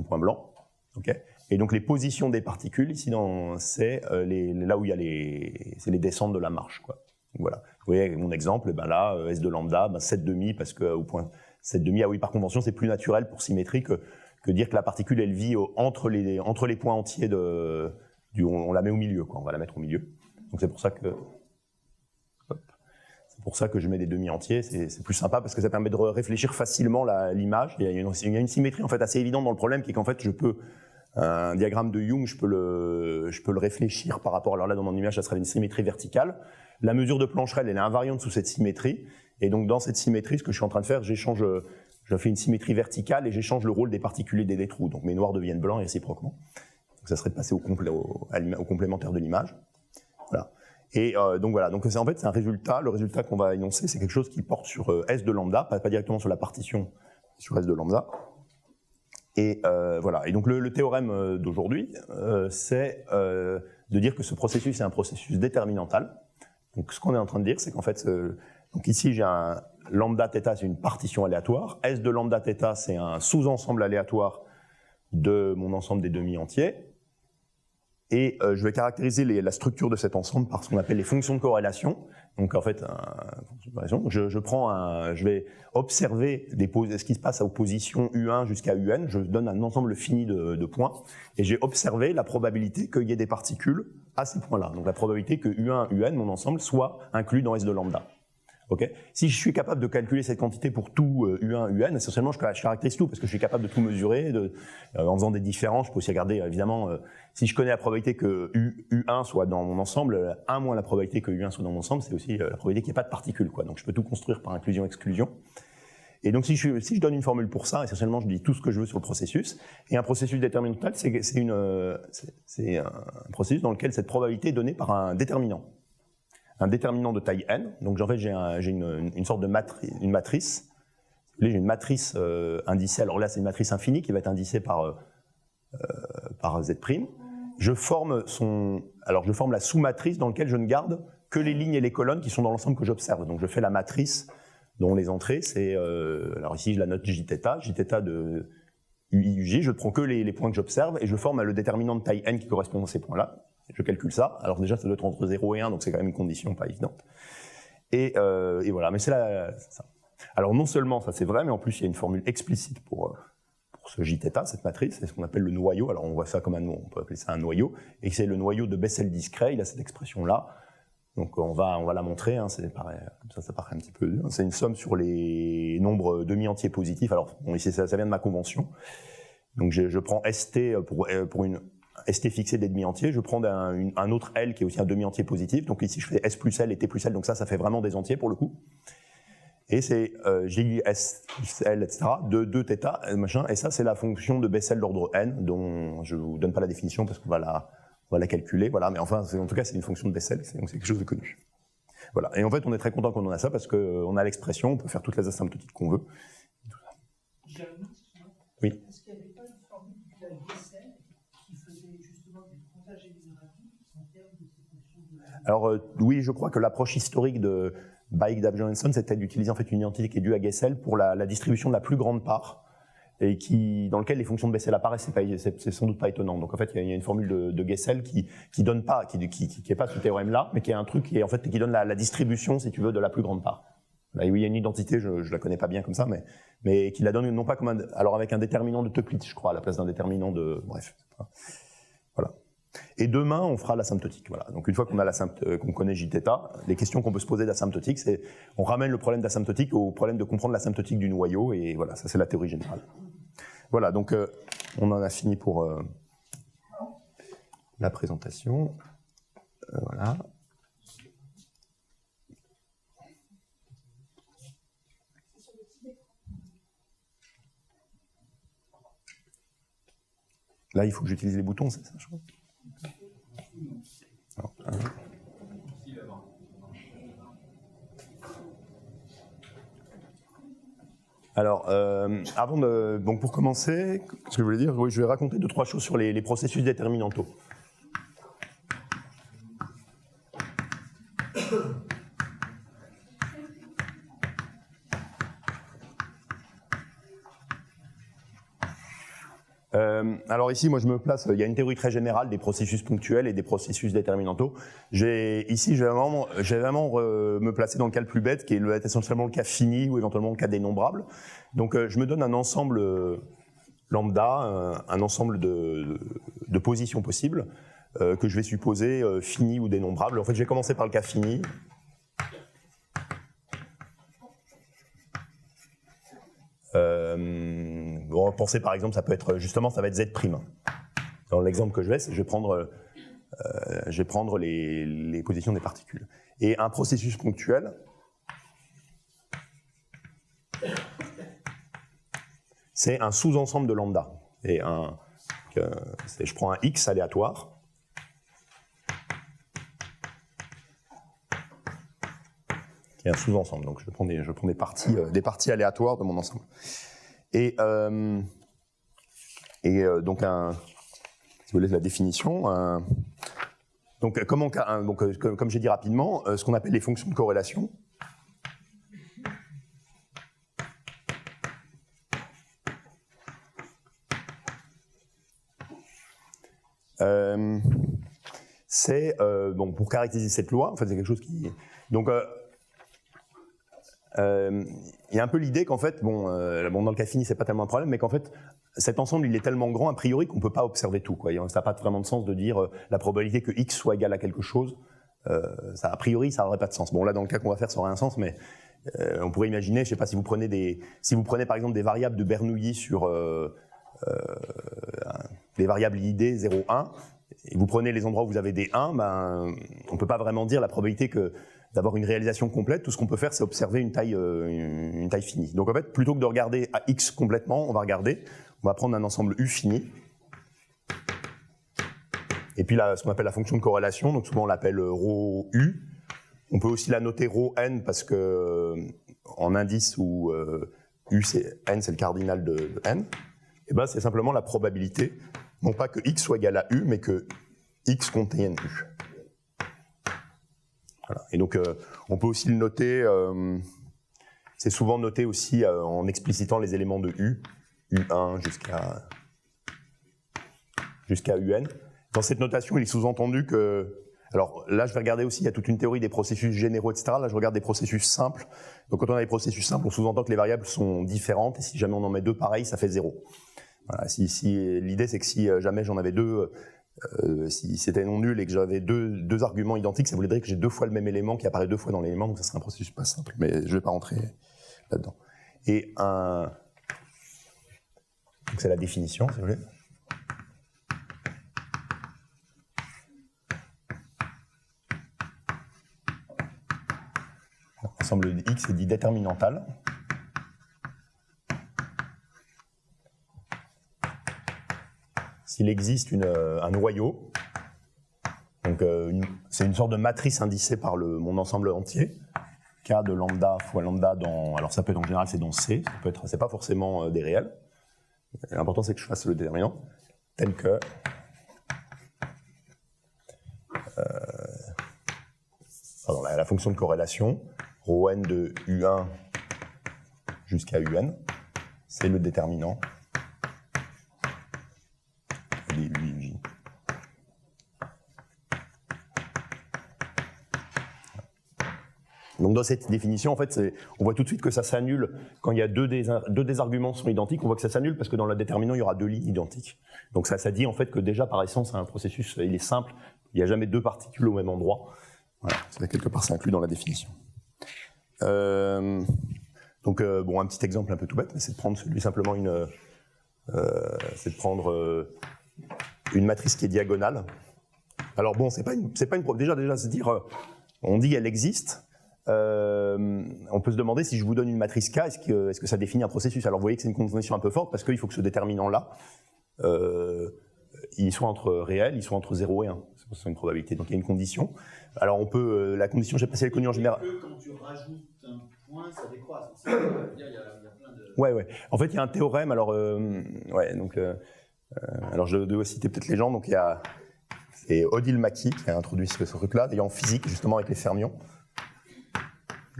Speaker 1: point blanc. Okay. Et donc les positions des particules, ici, c'est là où il y a les descentes de la marche, quoi. Donc, voilà. Vous voyez, avec mon exemple, là, S de lambda, 7,5, parce qu'au point 7,5, ah oui, par convention, c'est plus naturel pour symétrie que dire que la particule, elle vit entre les points entiers on la met au milieu, quoi. On va la mettre au milieu. Donc c'est pour ça que je mets des demi-entiers, c'est plus sympa parce que ça permet de réfléchir facilement l'image. Il y a une symétrie en fait assez évidente dans le problème qui est qu'en fait un diagramme de Young, je peux le réfléchir par rapport, alors là dans mon image ça serait une symétrie verticale. La mesure de Plancherel elle est invariante sous cette symétrie et donc dans cette symétrie ce que je suis en train de faire, je fais une symétrie verticale et j'échange le rôle des particules et des trous. Donc mes noirs deviennent blancs et réciproquement. Donc ça serait de passer au complémentaire de l'image. Voilà. Et donc voilà, donc en fait c'est un résultat, le résultat qu'on va énoncer c'est quelque chose qui porte sur S de lambda, pas directement sur la partition, sur S de lambda. Et voilà, et donc le théorème d'aujourd'hui c'est de dire que ce processus est un processus déterminantal. Donc ce qu'on est en train de dire c'est qu'en fait, donc ici j'ai un lambda θ, c'est une partition aléatoire, S de lambda θ c'est un sous-ensemble aléatoire de mon ensemble des demi-entiers. Et je vais caractériser la structure de cet ensemble par ce qu'on appelle les fonctions de corrélation. Donc en fait, je vais observer ce qui se passe aux positions U1 jusqu'à UN. Je donne un ensemble fini de points et j'ai observé la probabilité qu'il y ait des particules à ces points-là. Donc la probabilité que U1, UN, mon ensemble, soit inclus dans S de lambda. Okay. Si je suis capable de calculer cette quantité pour tout U1, UN, essentiellement je caractérise tout parce que je suis capable de tout mesurer, en faisant des différences. Je peux aussi regarder évidemment si je connais la probabilité que U1 soit dans mon ensemble, 1 moins la probabilité que U1 soit dans mon ensemble, c'est aussi la probabilité qu'il n'y ait pas de particules, quoi. Donc je peux tout construire par inclusion-exclusion. Et donc si je donne une formule pour ça, essentiellement je dis tout ce que je veux sur le processus. Et un processus déterminantal, c'est un processus dans lequel cette probabilité est donnée par un déterminant. Un déterminant de taille n, donc en fait j'ai une sorte de matrice. J'ai une matrice indicée, alors là c'est une matrice infinie qui va être indicée par Z'. Je forme la sous-matrice dans laquelle je ne garde que les lignes et les colonnes qui sont dans l'ensemble que j'observe. Donc je fais la matrice dont les entrées c'est, alors ici je la note Jθ de UJ, je ne prends que les points que j'observe et je forme le déterminant de taille n qui correspond à ces points-là. Je calcule ça, alors déjà ça doit être entre 0 et 1, donc c'est quand même une condition pas évidente. Et voilà, mais c'est ça. Alors non seulement ça c'est vrai, mais en plus il y a une formule explicite pour ce Jθ, cette matrice, c'est ce qu'on appelle le noyau. Alors on voit ça comme on peut appeler ça un noyau, et c'est le noyau de Bessel discret, il a cette expression-là. Donc on va la montrer, hein, ça paraît un petit peu dur. C'est une somme sur les nombres demi-entiers positifs. Alors bon, ici ça vient de ma convention. Donc je prends ST pour une ST fixé des demi-entiers, je prends un autre L qui est aussi un demi-entier positif, donc ici je fais S plus L et T plus L, donc ça fait vraiment des entiers pour le coup. Et c'est JS plus L, etc., de 2θ, machin, et ça c'est la fonction de Bessel d'ordre n, dont je ne vous donne pas la définition parce qu'on va la calculer, voilà, mais enfin, en tout cas c'est une fonction de Bessel, donc c'est quelque chose de connu. Voilà, et en fait on est très content qu'on en a ça parce qu'on a l'expression, on peut faire toutes les asymptotiques qu'on veut. Oui.
Speaker 3: Est-ce qu'il n'y avait pas une formule de Bessel qui faisait justement des comptages génératifs en termes de ces fonctions de...
Speaker 1: Alors oui, je crois que l'approche historique de Baik, Johansson, c'était d'utiliser en fait une identité qui est due à Bessel pour la distribution de la plus grande part et dans lequel les fonctions de Bessel apparaissent, c'est sans doute pas étonnant. Donc en fait, il y a une formule de Bessel qui donne pas, qui est pas ce théorème-là, mais qui est un truc qui donne la distribution, si tu veux, de la plus grande part. Là, oui, il y a une identité, je la connais pas bien comme ça, mais qui la donne non pas comme alors avec un déterminant de Toeplitz, je crois, à la place d'un déterminant de, bref. Voilà. Et demain, on fera l'asymptotique. Voilà. Donc une fois qu'on connaît Jθ, les questions qu'on peut se poser d'asymptotique, c'est, on ramène le problème d'asymptotique au problème de comprendre l'asymptotique du noyau, et voilà, ça c'est la théorie générale. Voilà, donc on en a fini pour la présentation. Voilà. Là, il faut que j'utilise les boutons, c'est ça, je crois. Alors, avant de, donc pour commencer, ce que je voulais dire, oui, je vais raconter 2-3 choses sur les processus déterminantaux. Alors ici, moi je me place, il y a une théorie très générale des processus ponctuels et des processus déterminantaux. Ici, je vais vraiment me placer dans le cas le plus bête, qui est essentiellement le cas fini ou éventuellement le cas dénombrable. Donc je me donne un ensemble lambda, un ensemble de positions possibles, que je vais supposer fini ou dénombrable. En fait, je vais commencer par le cas fini. Bon, pensez par exemple, ça peut être justement, ça va être Z'. Dans l'exemple que je vais, je vais prendre les positions des particules. Et un processus ponctuel, c'est un sous-ensemble de lambda. Et je prends un X aléatoire. Qui est un sous-ensemble. Donc je prends des parties aléatoires de mon ensemble. Et donc si vous voulez la définition, donc comme j'ai dit rapidement, ce qu'on appelle les fonctions de corrélation. C'est bon, pour caractériser cette loi, en fait c'est quelque chose qui donc il y a un peu l'idée qu'en fait, bon, dans le cas fini, c'est pas tellement un problème, mais qu'en fait, cet ensemble, il est tellement grand, a priori, qu'on peut pas observer tout, quoi. Ça n'a pas vraiment de sens de dire la probabilité que X soit égal à quelque chose. A priori, ça n'aurait pas de sens. Bon, là, dans le cas qu'on va faire, ça aurait un sens, mais on pourrait imaginer, je sais pas, si vous prenez par exemple des variables de Bernoulli sur des variables ID 0, 1, et vous prenez les endroits où vous avez des 1, ben, on peut pas vraiment dire la probabilité d'avoir une réalisation complète. Tout ce qu'on peut faire, c'est observer une taille finie. Donc en fait, plutôt que de regarder à X complètement, on va prendre un ensemble U fini. Et puis là, ce qu'on appelle la fonction de corrélation, donc souvent on l'appelle ρ U. On peut aussi la noter ρ n parce que en indice où U c'est n, c'est le cardinal de n. Et ben c'est simplement la probabilité, non pas que X soit égal à U, mais que X contienne U. Voilà. Et donc, on peut aussi le noter, c'est souvent noté aussi en explicitant les éléments de U, U1 jusqu'à UN. Dans cette notation, il est sous-entendu que, alors là, je vais regarder aussi, il y a toute une théorie des processus généraux, etc. Là, je regarde des processus simples. Donc, quand on a des processus simples, on sous-entend que les variables sont différentes, et si jamais on en met deux pareils, ça fait 0. Voilà. L'idée, c'est que si jamais j'en avais deux, si c'était non nul et que j'avais deux arguments identiques, ça voudrait dire que j'ai deux fois le même élément qui apparaît deux fois dans l'élément, donc ça serait un processus pas simple, mais je ne vais pas rentrer là-dedans. Et donc c'est la définition, si vous voulez. L'ensemble de X est dit déterminantal. S'il existe un noyau, donc c'est une sorte de matrice indicée par mon ensemble entier, K de lambda fois lambda dans, alors ça peut être en général c'est dans C, c'est pas forcément des réels. L'important c'est que je fasse le déterminant, tel que la fonction de corrélation, ρ n de U1 jusqu'à UN, c'est le déterminant. Donc dans cette définition, en fait, on voit tout de suite que ça s'annule quand il y a deux des arguments sont identiques. On voit que ça s'annule parce que dans le déterminant, il y aura deux lignes identiques. Donc ça dit en fait que déjà par essence, un processus, il est simple. Il n'y a jamais deux particules au même endroit. Voilà, c'est quelque part c'est inclus dans la définition. Donc bon, un petit exemple un peu tout bête, c'est de prendre simplement c'est de prendre une matrice qui est diagonale. Alors bon, c'est pas une déjà se dire, on dit qu'elle existe. On peut se demander si je vous donne une matrice K, est-ce que ça définit un processus? Alors vous voyez que c'est une condition un peu forte parce qu'il faut que ce déterminant-là, il soit entre réels, il soit entre 0 et 1. C'est une probabilité, donc il y a une condition. Alors on peut, la condition, j'ai passé elle connue en général.
Speaker 4: Quand tu rajoutes un point, ça décroît. Il y a plein de...
Speaker 1: Ouais. En fait, il y a un théorème. Alors, alors je dois citer peut-être les gens. Donc c'est Odile Mackie qui a introduit ce truc-là, d'ailleurs en physique, justement avec les fermions.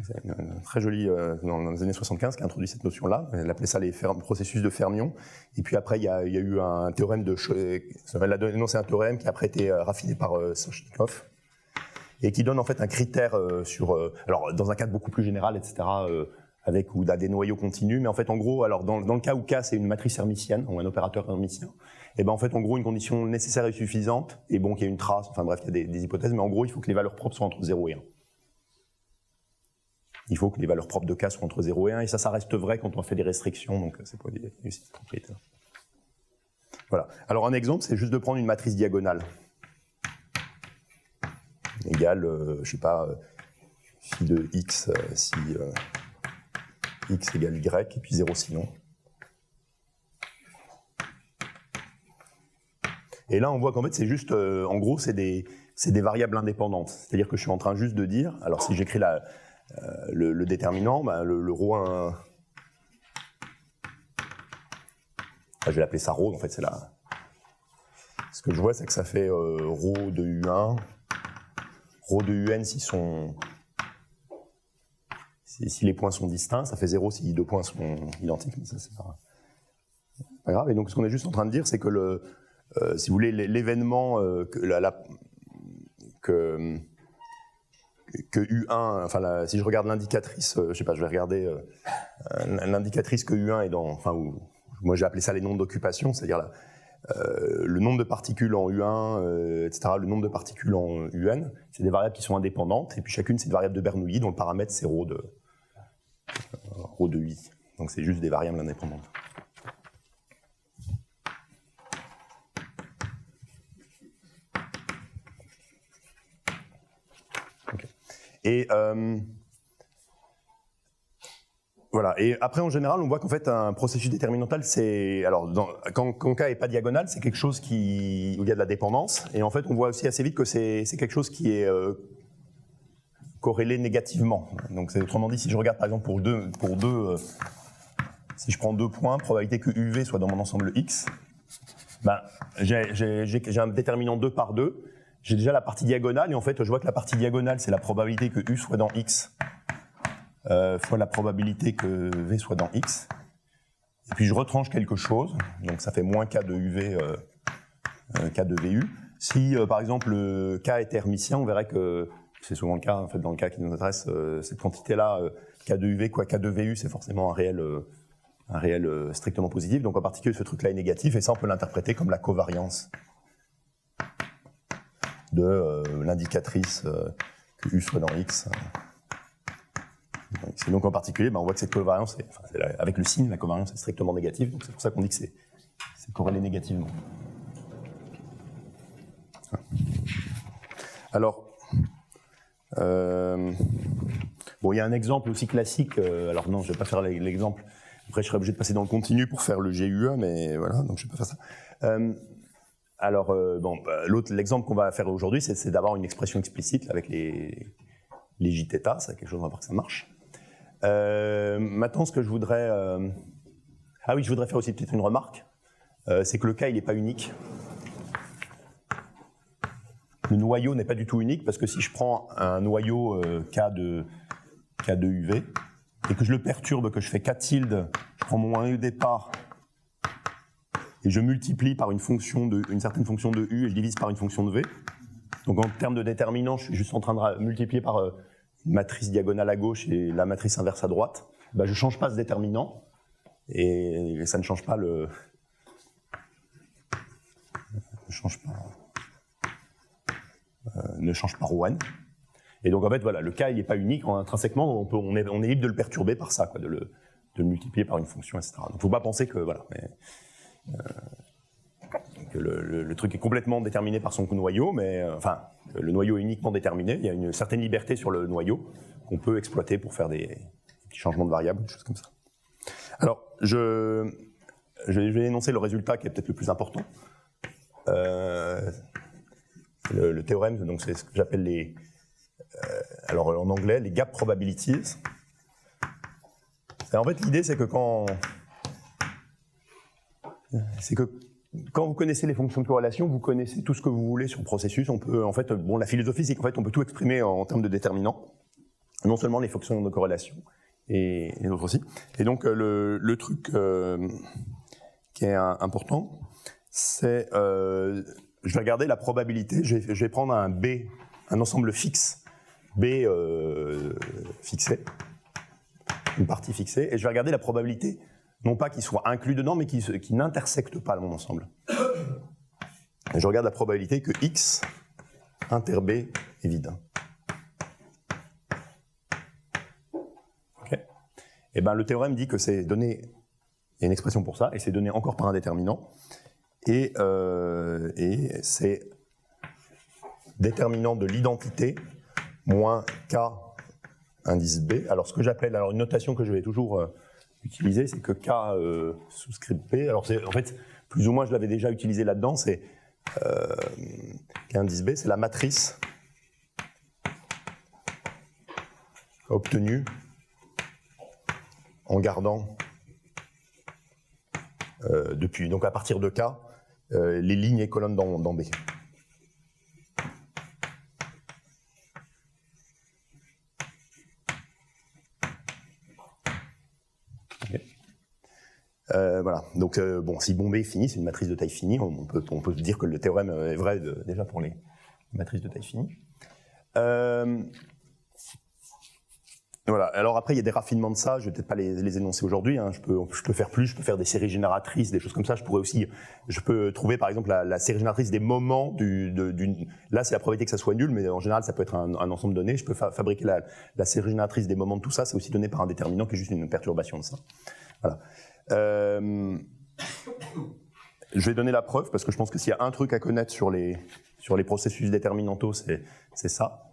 Speaker 1: C'est très joli dans les années 75 qui a introduit cette notion-là. Elle appelait ça les processus de fermions. Et puis après, il y a eu un théorème c'est un théorème qui a après été raffiné par Sochnikov et qui donne en fait un critère alors dans un cadre beaucoup plus général, etc. Avec ou des noyaux continus. Mais en fait, en gros, alors dans le cas où K c'est une matrice hermitienne ou un opérateur hermitien, et ben en fait, en gros, une condition nécessaire et suffisante. Et bon, qu'il y a une trace. Enfin bref, il y a des hypothèses, mais en gros, il faut que les valeurs propres soient entre 0 et 1. Il faut que les valeurs propres de K soient entre 0 et 1, et ça reste vrai quand on fait des restrictions, donc c'est pas cette propriété. Voilà. Alors un exemple, c'est juste de prendre une matrice diagonale. Égale, je sais pas, phi de x, si x égale y, et puis 0 sinon. Et là, on voit qu'en fait, c'est juste, en gros, c'est des variables indépendantes. C'est-à-dire que je suis en train juste de dire, alors si j'écris le déterminant, ben, le ρ1, je vais l'appeler ça ρ, en fait c'est là. Ce que je vois c'est que ça fait ρ de U1, ρ de UN si les points sont distincts, ça fait 0 si les deux points sont identiques, mais ça c'est pas grave. Et donc ce qu'on est juste en train de dire c'est que si vous voulez l'événement que U1, enfin si je regarde l'indicatrice, je sais pas, je vais regarder l'indicatrice que U1 est dans, enfin moi j'ai appelé ça les nombres d'occupation, c'est-à-dire le nombre de particules en U1, etc., le nombre de particules en UN, c'est des variables qui sont indépendantes, et puis chacune c'est une variable de Bernoulli dont le paramètre c'est ρ de I. Donc c'est juste des variables indépendantes. Et voilà. Et après, en général, on voit qu'en fait, un processus déterminantal, c'est alors quand K est pas diagonal, c'est quelque chose où il y a de la dépendance. Et en fait, on voit aussi assez vite que c'est quelque chose qui est corrélé négativement. Donc, c'est autrement dit, si je regarde par exemple si je prends 2 points, probabilité que UV soit dans mon ensemble X, ben j'ai un déterminant 2 par 2. J'ai déjà la partie diagonale, et en fait, je vois que la partie diagonale, c'est la probabilité que U soit dans X, fois la probabilité que V soit dans X. Et puis, je retranche quelque chose, donc ça fait moins K de UV, K de VU. Si, par exemple, le K est hermitien, on verrait que, c'est souvent le cas, en fait, dans le cas qui nous intéresse, cette quantité-là, K de UV, quoi, K de VU, c'est forcément un réel strictement positif. Donc, en particulier, ce truc-là est négatif, et ça, on peut l'interpréter comme la covariance de l'indicatrice que U soit dans X. Et donc en particulier, on voit que cette covariance, avec le signe, la covariance est strictement négative, donc c'est pour ça qu'on dit que c'est corrélé négativement. Alors, bon, il y a un exemple aussi classique, alors non, je ne vais pas faire l'exemple, après je serais obligé de passer dans le continu pour faire le GUE, mais voilà, donc je ne vais pas faire ça. Alors, l'exemple qu'on va faire aujourd'hui, c'est d'avoir une expression explicite avec les jθ, c'est quelque chose, on va voir que ça marche. Maintenant, ce que je voudrais... Ah oui, je voudrais faire aussi peut-être une remarque, c'est que le K, il n'est pas unique. Le noyau n'est pas du tout unique, parce que si je prends un noyau K de UV, et que je le perturbe, que je fais K tilde, je prends mon noyau départ, et je multiplie par une certaine fonction de U et je divise par une fonction de V. Donc en termes de déterminant, je suis juste en train de multiplier par une matrice diagonale à gauche et la matrice inverse à droite. Je ne change pas ce déterminant et ça ne change pas ne change pas ρn. Et donc en fait voilà, le K il n'est pas unique, intrinsèquement on est libre de le perturber par ça, quoi, de le multiplier par une fonction, etc. Donc il ne faut pas penser que voilà. que le truc est complètement déterminé par son noyau, mais enfin, le noyau est uniquement déterminé. Il y a une certaine liberté sur le noyau qu'on peut exploiter pour faire des petits changements de variables, des choses comme ça. Alors, je vais énoncer le résultat qui est peut-être le plus important. Le théorème, donc c'est ce que j'appelle les, alors en anglais, les gap probabilities. En fait, l'idée, c'est que quand vous connaissez les fonctions de corrélation, vous connaissez tout ce que vous voulez sur le processus. On peut, en fait, bon, la philosophie, c'est qu'en fait, on peut tout exprimer en termes de déterminants, non seulement les fonctions de corrélation et d'autres aussi. Et donc, le truc qui est important, c'est je vais regarder la probabilité. Je vais prendre un B, un ensemble fixe, B fixé, une partie fixée, et je vais regarder la probabilité, non pas qu'il soit inclus dedans, mais qui n'intersecte pas mon ensemble. Et je regarde la probabilité que X inter B est vide. Okay. Et ben, le théorème dit que c'est donné, il y a une expression pour ça, et c'est donné encore par un déterminant. Et c'est déterminant de l'identité moins K indice B. Alors ce que j'appelle, alors une notation que je vais toujours utiliser, c'est que K souscript P. Alors c'est en fait plus ou moins je l'avais déjà utilisé là-dedans. C'est K indice B, c'est la matrice obtenue en gardant depuis, donc à partir de K, les lignes et colonnes dans B. Okay. Voilà, donc bon, si bon B est fini, c'est une matrice de taille finie, on peut se dire que le théorème est vrai déjà pour les matrices de taille finie. Voilà. Alors après, il y a des raffinements de ça, je vais peut-être pas les énoncer aujourd'hui, hein. Je peux faire plus, je peux faire des séries génératrices, des choses comme ça. Je peux trouver par exemple la série génératrice des moments là c'est la probabilité que ça soit nul, mais en général ça peut être un ensemble donné. Je peux fabriquer la série génératrice des moments de tout ça, c'est aussi donné par un déterminant qui est juste une perturbation de ça. Voilà. Je vais donner la preuve, parce que je pense que s'il y a un truc à connaître sur les processus déterminantaux, c'est ça.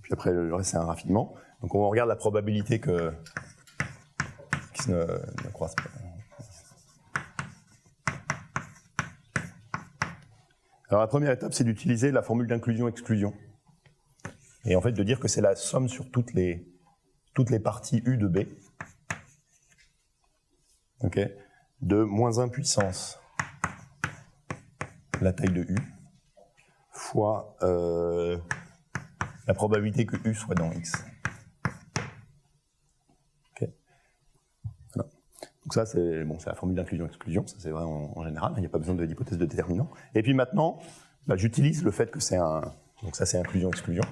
Speaker 1: Puis après, le reste, c'est un raffinement. Donc, on regarde la probabilité que X ne croise pas. Alors, la première étape, c'est d'utiliser la formule d'inclusion-exclusion. Et en fait, de dire que c'est la somme sur toutes les parties U de B. Okay, de moins 1 puissance la taille de U fois la probabilité que U soit dans X. Okay. Voilà. Donc ça, c'est la formule d'inclusion-exclusion, ça c'est vrai en général, il n'y a pas besoin d'hypothèse de déterminant. Et puis maintenant, j'utilise le fait que c'est donc ça c'est inclusion-exclusion.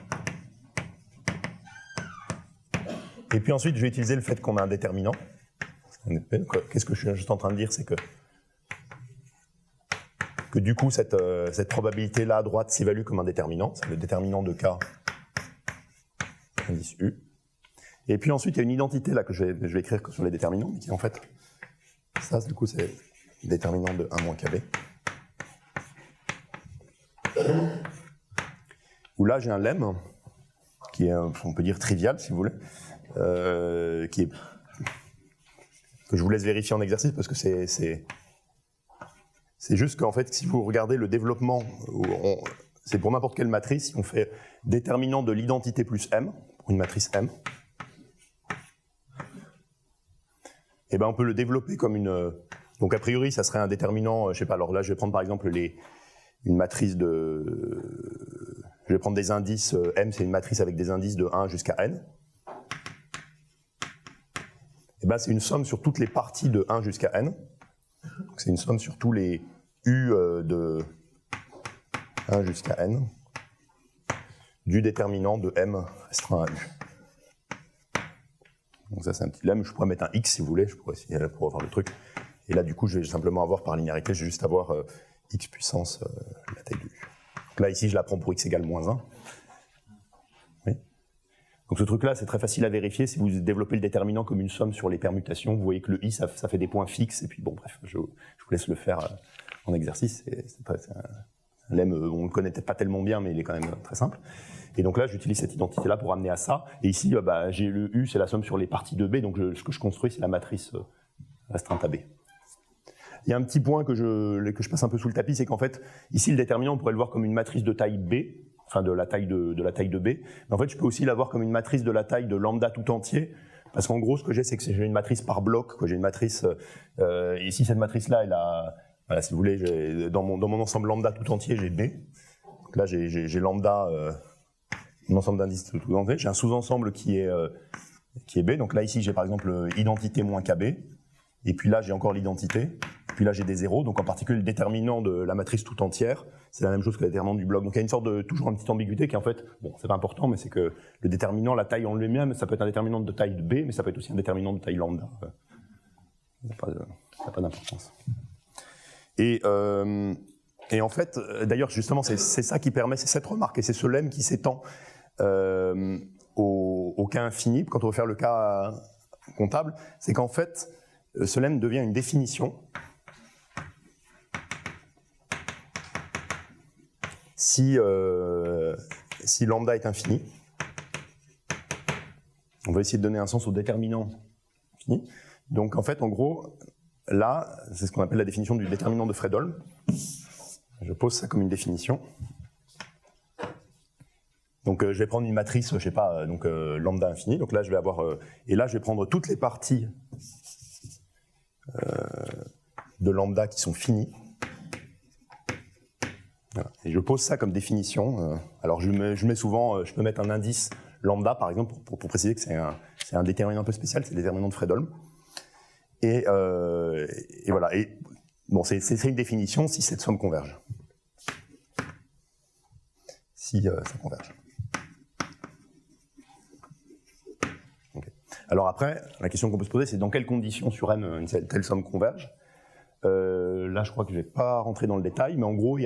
Speaker 1: Et puis ensuite, je vais utiliser le fait qu'on a un déterminant. Qu'est-ce que je suis juste en train de dire, c'est que du coup, cette probabilité-là à droite s'évalue comme un déterminant, c'est le déterminant de K indice U. Et puis ensuite, il y a une identité là que je vais écrire sur les déterminants, mais qui en fait, ça du coup, c'est le déterminant de 1 moins KB. Où là, j'ai un lemme, qui est, on peut dire, trivial, si vous voulez, que je vous laisse vérifier en exercice, parce que c'est juste qu'en fait, si vous regardez le développement, c'est pour n'importe quelle matrice, si on fait déterminant de l'identité plus M, pour une matrice M, et ben on peut le développer comme une... Donc a priori, ça serait un déterminant, je sais pas, alors là je vais prendre par exemple une matrice de... Je vais prendre des indices, M c'est une matrice avec des indices de 1 jusqu'à N. Et ben c'est une somme sur toutes les parties de 1 jusqu'à N. C'est une somme sur tous les U de 1 jusqu'à N du déterminant de M restreint à U. Donc ça c'est un petit lemme, je pourrais mettre un X si vous voulez, je pourrais essayer pour avoir le truc. Et là du coup je vais simplement avoir par linéarité, je vais juste avoir X puissance la taille de U. Donc là ici je la prends pour X égale moins 1. Oui. Donc ce truc-là, c'est très facile à vérifier. Si vous développez le déterminant comme une somme sur les permutations, vous voyez que le i, ça fait des points fixes. Et puis bon, bref, je vous laisse le faire en exercice. C'est un lemme, on le connaît peut-être pas tellement bien, mais il est quand même très simple. Et donc là, j'utilise cette identité-là pour amener à ça. Et ici, j'ai le u, c'est la somme sur les parties de b. Donc ce que je construis, c'est la matrice restreinte à b. Il y a un petit point que je passe un peu sous le tapis, c'est qu'en fait, ici, le déterminant, on pourrait le voir comme une matrice de taille b, enfin de la taille de b. Mais en fait, je peux aussi l'avoir comme une matrice de la taille de lambda tout entier, parce qu'en gros, ce que j'ai, c'est que j'ai une matrice par bloc. J'ai une matrice, ici, cette matrice-là, elle a, voilà, si vous voulez, dans mon ensemble lambda tout entier, j'ai b. Donc là, j'ai lambda, un ensemble d'indices tout entier. J'ai un sous-ensemble qui est b. Donc là, ici, j'ai par exemple identité moins kb. Et puis là, j'ai encore l'identité. Puis là, j'ai des zéros. Donc en particulier, le déterminant de la matrice tout entière, c'est la même chose que le déterminant du bloc. Donc il y a une sorte de, toujours une petite ambiguïté qui en fait, bon, c'est pas important, mais c'est que le déterminant, la taille en lui-même, ça peut être un déterminant de taille de b, mais ça peut être aussi un déterminant de taille lambda. Ça n'a pas d'importance. Et en fait, d'ailleurs, justement, c'est ça qui permet, c'est cette remarque, et c'est ce lemme qui s'étend au cas infini, quand on veut faire le cas comptable, c'est qu'en fait, ce lemme devient une définition si lambda est infini. On va essayer de donner un sens au déterminant infini. Donc en fait, en gros, là, c'est ce qu'on appelle la définition du déterminant de Fredholm. Je pose ça comme une définition. Donc je vais prendre une matrice, je sais pas, donc lambda infini. Donc là, je vais avoir, et là, je vais prendre toutes les parties de lambda qui sont finies. Voilà. Et je pose ça comme définition. Alors je mets souvent, je peux mettre un indice lambda par exemple pour préciser que c'est un déterminant un peu spécial, c'est le déterminant de Fredholm. Et voilà. Et bon, c'est une définition si cette somme converge. Si ça converge. Okay. Alors après, la question qu'on peut se poser, c'est dans quelles conditions sur M une telle somme converge. Là, je crois que je ne vais pas rentrer dans le détail, mais en gros,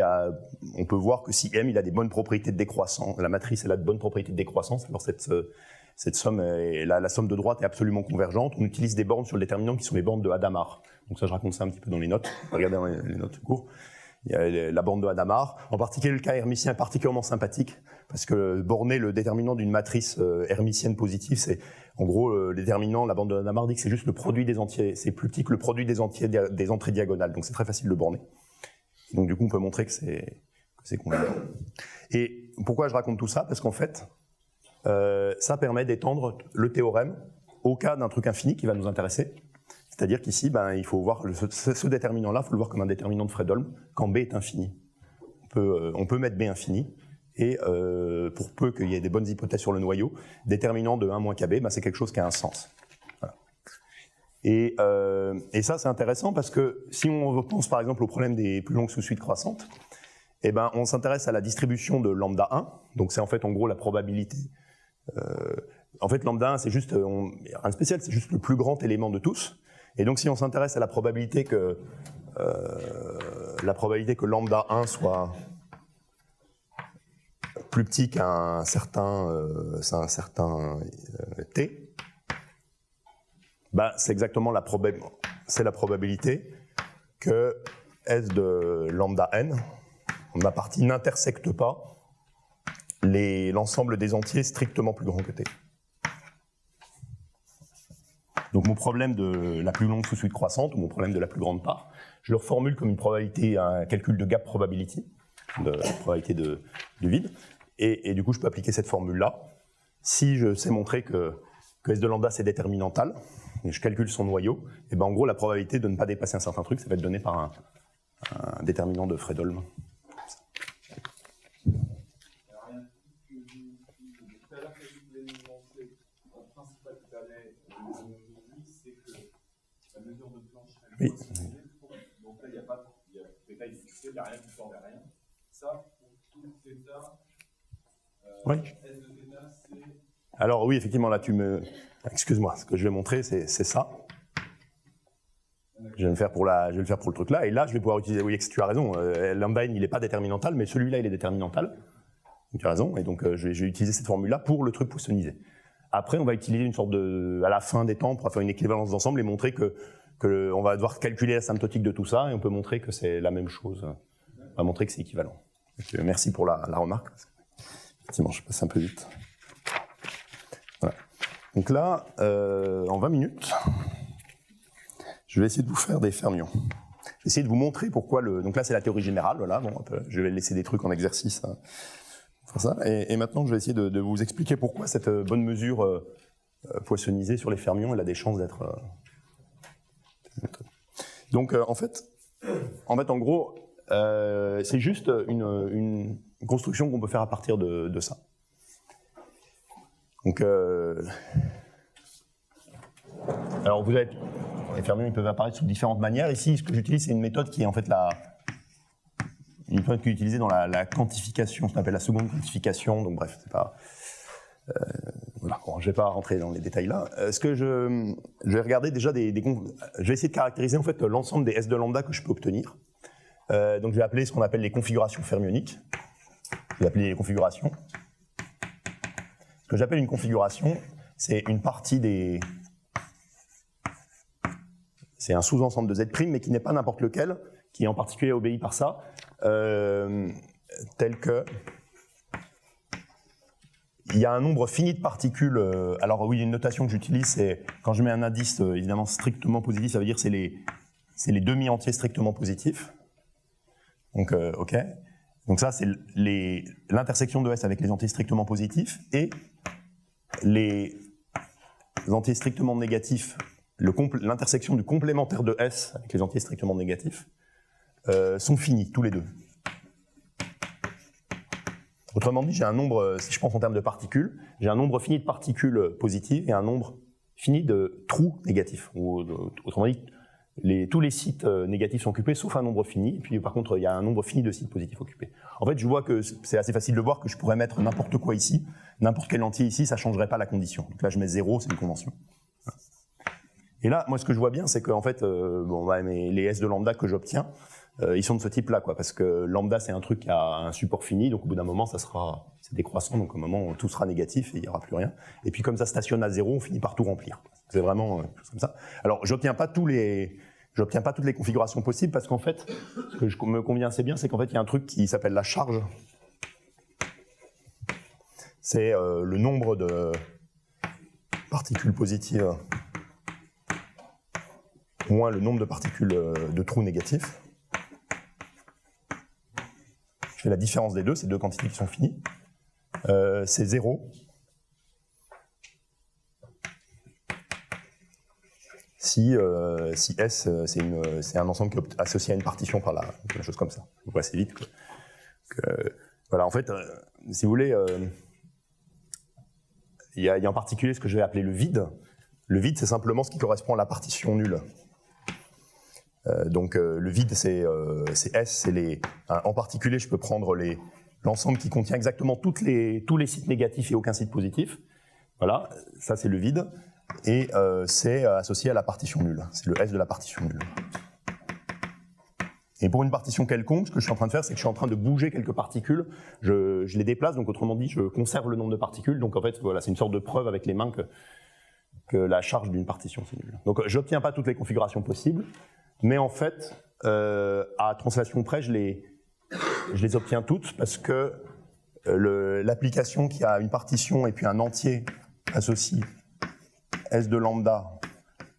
Speaker 1: on peut voir que si M il a des bonnes propriétés de décroissance, la matrice elle a de bonnes propriétés de décroissance, alors cette somme, la somme de droite est absolument convergente. On utilise des bornes sur le déterminant qui sont les bornes de Hadamard. Donc ça, je raconte ça un petit peu dans les notes. Regardez dans les notes du cours. Il y a la borne de Hadamard. En particulier, le cas hermitien est particulièrement sympathique parce que borner le déterminant d'une matrice hermitienne positive, c'est en gros le déterminant, la borne de Hadamard dit que c'est juste le produit des entiers, c'est plus petit que le produit des entrées diagonales. Donc c'est très facile de borner. Donc du coup, on peut montrer que c'est convergent. Et pourquoi je raconte tout ça? Parce qu'en fait, ça permet d'étendre le théorème au cas d'un truc infini qui va nous intéresser. C'est-à-dire qu'ici, il faut voir ce déterminant-là, il faut le voir comme un déterminant de Fredholm quand B est infini. On peut mettre B infini, et pour peu qu'il y ait des bonnes hypothèses sur le noyau, déterminant de 1 moins KB, c'est quelque chose qui a un sens. Voilà. Et ça, c'est intéressant parce que si on pense par exemple au problème des plus longues sous-suites croissantes, on s'intéresse à la distribution de lambda 1, donc c'est en fait en gros la probabilité. En fait, lambda 1, c'est juste, rien de spécial, c'est juste le plus grand élément de tous. Et donc si on s'intéresse à la probabilité que lambda 1 soit plus petit qu'un certain t, c'est exactement la probabilité que S de lambda n, ma partie n'intersecte pas l'ensemble des entiers strictement plus grand que t. Donc mon problème de la plus longue sous-suite croissante, ou mon problème de la plus grande part, je le reformule comme une probabilité, un calcul de gap probability, de probabilité de vide, et du coup je peux appliquer cette formule-là. Si je sais montrer que S de lambda c'est déterminantal, et je calcule son noyau, et en gros la probabilité de ne pas dépasser un certain truc, ça va être donné par un déterminant de Fredholm. Oui.
Speaker 2: Donc là, il n'y a pas de détail fixé, il n'y a rien qui sort de rien. Ça, pour tout θ,
Speaker 1: oui.
Speaker 2: S de θ, c'est...
Speaker 1: Alors oui, effectivement, là, excuse-moi, ce que je vais montrer, c'est ça. Je vais le faire pour le truc là, et là, je vais pouvoir utiliser, oui, tu as raison, lambda n, il n'est pas déterminantal, mais celui-là, il est déterminantal. Donc tu as raison, et donc je vais utiliser cette formule-là pour le truc poissonnisé. après, on va utiliser une sorte à la fin des temps, pour faire une équivalence d'ensemble et montrer que on va devoir calculer l'asymptotique de tout ça, et on peut montrer que c'est la même chose. On va montrer que c'est équivalent. Donc, merci pour la remarque. Effectivement, je passe un peu vite. Voilà. Donc là, en 20 minutes, je vais essayer de vous faire des fermions. Je vais essayer de vous montrer pourquoi donc là, c'est la théorie générale. Voilà, bon, je vais laisser des trucs en exercice. Hein, pour ça. Et maintenant, je vais essayer de vous expliquer pourquoi cette bonne mesure poissonnisée sur les fermions, elle a des chances d'être... Donc, en fait, en gros, c'est juste une construction qu'on peut faire à partir de ça. Donc, alors vous avez, les fermions, ils peuvent apparaître sous différentes manières. Ici, ce que j'utilise, c'est une méthode qui est en fait une méthode qui est utilisée dans la quantification, ce qu'on appelle la seconde quantification. Donc bref, c'est pas. Voilà, bon, je ne vais pas rentrer dans les détails là. Ce que je vais regarder déjà je vais essayer de caractériser en fait l'ensemble des S de lambda que je peux obtenir. Donc je vais appeler ce qu'on appelle les configurations fermioniques. Je vais appeler les configurations. Ce que j'appelle une configuration, c'est une partie des. C'est un sous-ensemble de Z', mais qui n'est pas n'importe lequel, qui en particulier obéit par ça, tel que. Il y a un nombre fini de particules. Alors oui, une notation que j'utilise, c'est quand je mets un indice évidemment strictement positif, ça veut dire que c'est les demi-entiers strictement positifs. Donc ok. Donc ça, c'est l'intersection de S avec les entiers strictement positifs et les entiers strictement négatifs, l'intersection du complémentaire de S avec les entiers strictement négatifs sont finis tous les deux. Autrement dit, j'ai un nombre, si je pense en termes de particules, j'ai un nombre fini de particules positives et un nombre fini de trous négatifs. Autrement dit, tous les sites négatifs sont occupés, sauf un nombre fini. Et puis par contre, il y a un nombre fini de sites positifs occupés. En fait, je vois que c'est assez facile de voir que je pourrais mettre n'importe quoi ici, n'importe quel entier ici, ça ne changerait pas la condition. Donc là, je mets 0, c'est une convention. Et là, moi, ce que je vois bien, c'est que en fait, les S de lambda que j'obtiens, ils sont de ce type-là, quoi, parce que lambda, c'est un truc qui a un support fini, donc au bout d'un moment, c'est décroissant, donc au moment, tout sera négatif et il n'y aura plus rien. Et puis comme ça stationne à 0, on finit par tout remplir. C'est vraiment comme ça. Alors, j'obtiens pas toutes les configurations possibles, parce qu'en fait, ce que me convient assez bien, c'est qu'en fait, il y a un truc qui s'appelle la charge. C'est le nombre de particules positives moins le nombre de particules de trous négatifs. Je fais la différence des deux, ces deux quantités qui sont finies. C'est 0. Si S, c'est un ensemble qui est associé à une partition par là, quelque chose comme ça. On voit assez vite. Voilà, en fait, si vous voulez, il y a en particulier ce que je vais appeler le vide. Le vide, c'est simplement ce qui correspond à la partition nulle. Donc le vide, c'est S, en particulier, je peux prendre l'ensemble qui contient exactement tous les sites négatifs et aucun site positif. Voilà, ça c'est le vide. Et c'est associé à la partition nulle. C'est le S de la partition nulle. Et pour une partition quelconque, ce que je suis en train de faire, c'est que je suis en train de bouger quelques particules. Je les déplace, donc autrement dit, je conserve le nombre de particules. Donc en fait, voilà, c'est une sorte de preuve avec les mains que la charge d'une partition, c'est nul. Donc j'obtiens pas toutes les configurations possibles, mais en fait, à translation près, je les obtiens toutes, parce que l'application qui a une partition et puis un entier associe S de lambda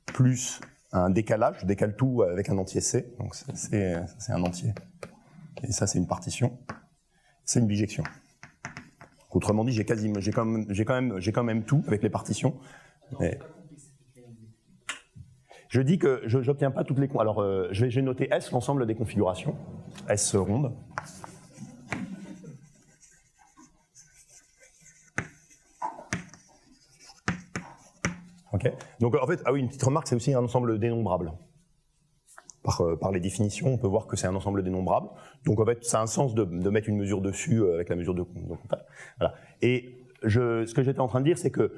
Speaker 1: plus un décalage, je décale tout avec un entier C, donc c'est un entier, et ça c'est une partition, c'est une bijection. Donc, autrement dit, j'ai quand même tout avec les partitions. Mais je dis que je n'obtiens pas toutes les... Alors, je vais noter S, l'ensemble des configurations, S ronde. Ok. Donc, en fait, ah oui, une petite remarque, c'est aussi un ensemble dénombrable. Par les définitions, on peut voir que c'est un ensemble dénombrable. Donc, en fait, ça a un sens de mettre une mesure dessus avec la mesure de contact. Voilà. Et ce que j'étais en train de dire, c'est que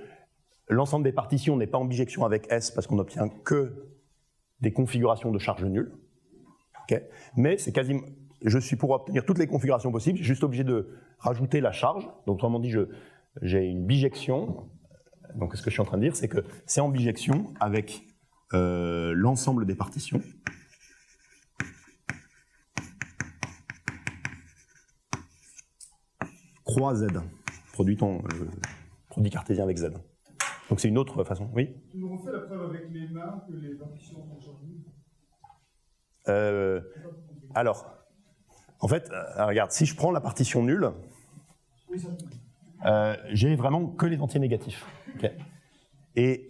Speaker 1: l'ensemble des partitions n'est pas en bijection avec S parce qu'on n'obtient que des configurations de charge nulle. Okay. Mais c'est quasiment, pour obtenir toutes les configurations possibles, je suis juste obligé de rajouter la charge. Donc, autrement dit, j'ai une bijection Donc ce que je suis en train de dire, c'est que c'est en bijection avec l'ensemble des partitions. Croix Z, produit cartésien avec Z. Donc c'est une autre façon, oui.
Speaker 5: Tu nous refais la preuve avec les mains que les partitions sont changées.
Speaker 1: Alors, en fait, regarde, si je prends la partition nulle,
Speaker 5: Oui, ça.
Speaker 1: j'ai vraiment que les entiers négatifs. Okay. Et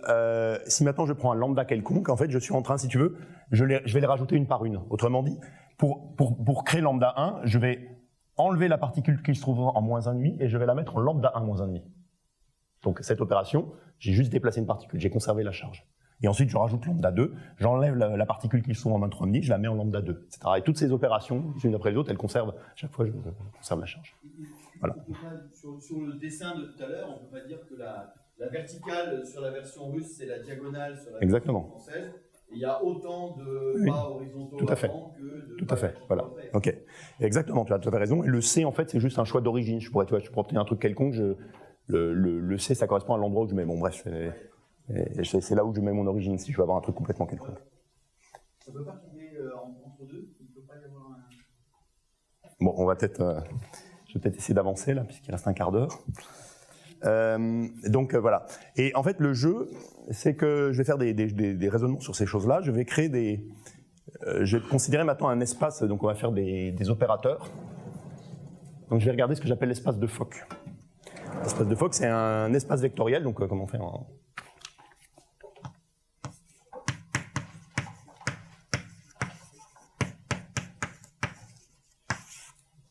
Speaker 1: si maintenant je prends un lambda quelconque, en fait, je suis en train, si tu veux, je vais les rajouter une par une. Autrement dit, pour créer lambda 1, je vais enlever la particule qui se trouve en moins 1,5 et je vais la mettre en lambda 1 moins 1,5. Donc cette opération, j'ai juste déplacé une particule, j'ai conservé la charge. Et ensuite, je rajoute lambda 2, j'enlève la particule qui se trouve en moins 3,5, je la mets en lambda 2, etc. Et toutes ces opérations, les unes après les autres, elles conservent, chaque fois, je conserve la charge. Voilà.
Speaker 4: Sur le dessin de tout à l'heure, on ne peut pas dire que la verticale sur la version russe, c'est la diagonale sur la
Speaker 1: Exactement.
Speaker 4: version française. Et il y a autant de
Speaker 1: Oui.
Speaker 4: pas horizontaux
Speaker 1: Tout à fait.
Speaker 4: avant que de
Speaker 1: Tout
Speaker 4: pas
Speaker 1: à fait,
Speaker 4: verticaux
Speaker 1: voilà.
Speaker 4: après.
Speaker 1: Ok, exactement, tu as tout à fait raison. Et le C, en fait, c'est juste un choix d'origine. Je pourrais obtenir un truc quelconque, le C, ça correspond à l'endroit où je mets. Bon, bref, c'est là où je mets mon origine, si je veux avoir un truc complètement quelconque.
Speaker 4: Ça ne peut pas tomber entre deux. Il ne peut pas y avoir un...
Speaker 1: Bon, on va peut-être... je vais peut-être essayer d'avancer, là, puisqu'il reste un quart d'heure. Donc voilà. Et en fait, le jeu, c'est que je vais faire des raisonnements sur ces choses-là. Je vais créer des... je vais considérer maintenant un espace, donc on va faire des opérateurs. Donc je vais regarder ce que j'appelle l'espace de Fock. L'espace de Fock, c'est un espace vectoriel, donc comment on fait en...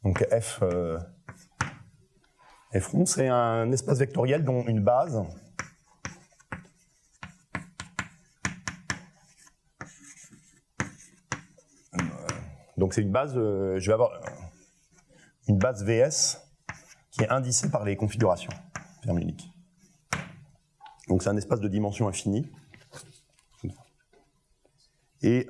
Speaker 1: Donc F rond, c'est un espace vectoriel dont une base donc c'est une base, je vais avoir une base VS qui est indicée par les configurations ferme unique. Donc c'est un espace de dimension infinie. Et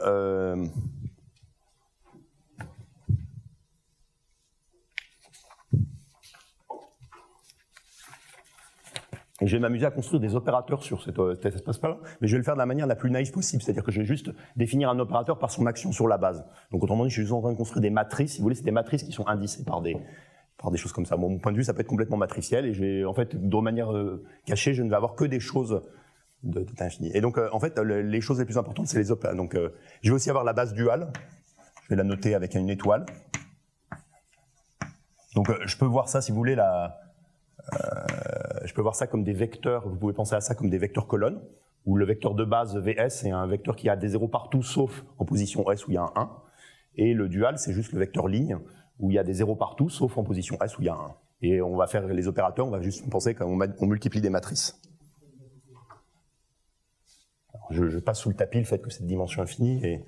Speaker 1: et je vais m'amuser à construire des opérateurs sur cet espace-là, mais je vais le faire de la manière la plus naïve possible, c'est-à-dire que je vais juste définir un opérateur par son action sur la base. Donc autrement dit, je suis juste en train de construire des matrices, si vous voulez, c'est des matrices qui sont indicées par des choses comme ça. Bon, mon point de vue, ça peut être complètement matriciel, et je vais, en fait, de manière cachée, je ne vais avoir que des choses d'infini. Et donc, en fait, les choses les plus importantes, c'est les opérateurs. Donc, je vais aussi avoir la base duale, je vais la noter avec une étoile. Donc, je peux voir ça, si vous voulez, je peux voir ça comme des vecteurs, vous pouvez penser à ça comme des vecteurs colonnes, où le vecteur de base VS est un vecteur qui a des zéros partout, sauf en position S où il y a un 1. Et le dual, c'est juste le vecteur ligne, où il y a des zéros partout, sauf en position S où il y a un 1. Et on va faire les opérateurs, on va juste penser qu'on multiplie des matrices. Alors, je passe sous le tapis le fait que c'est de dimension infinie, et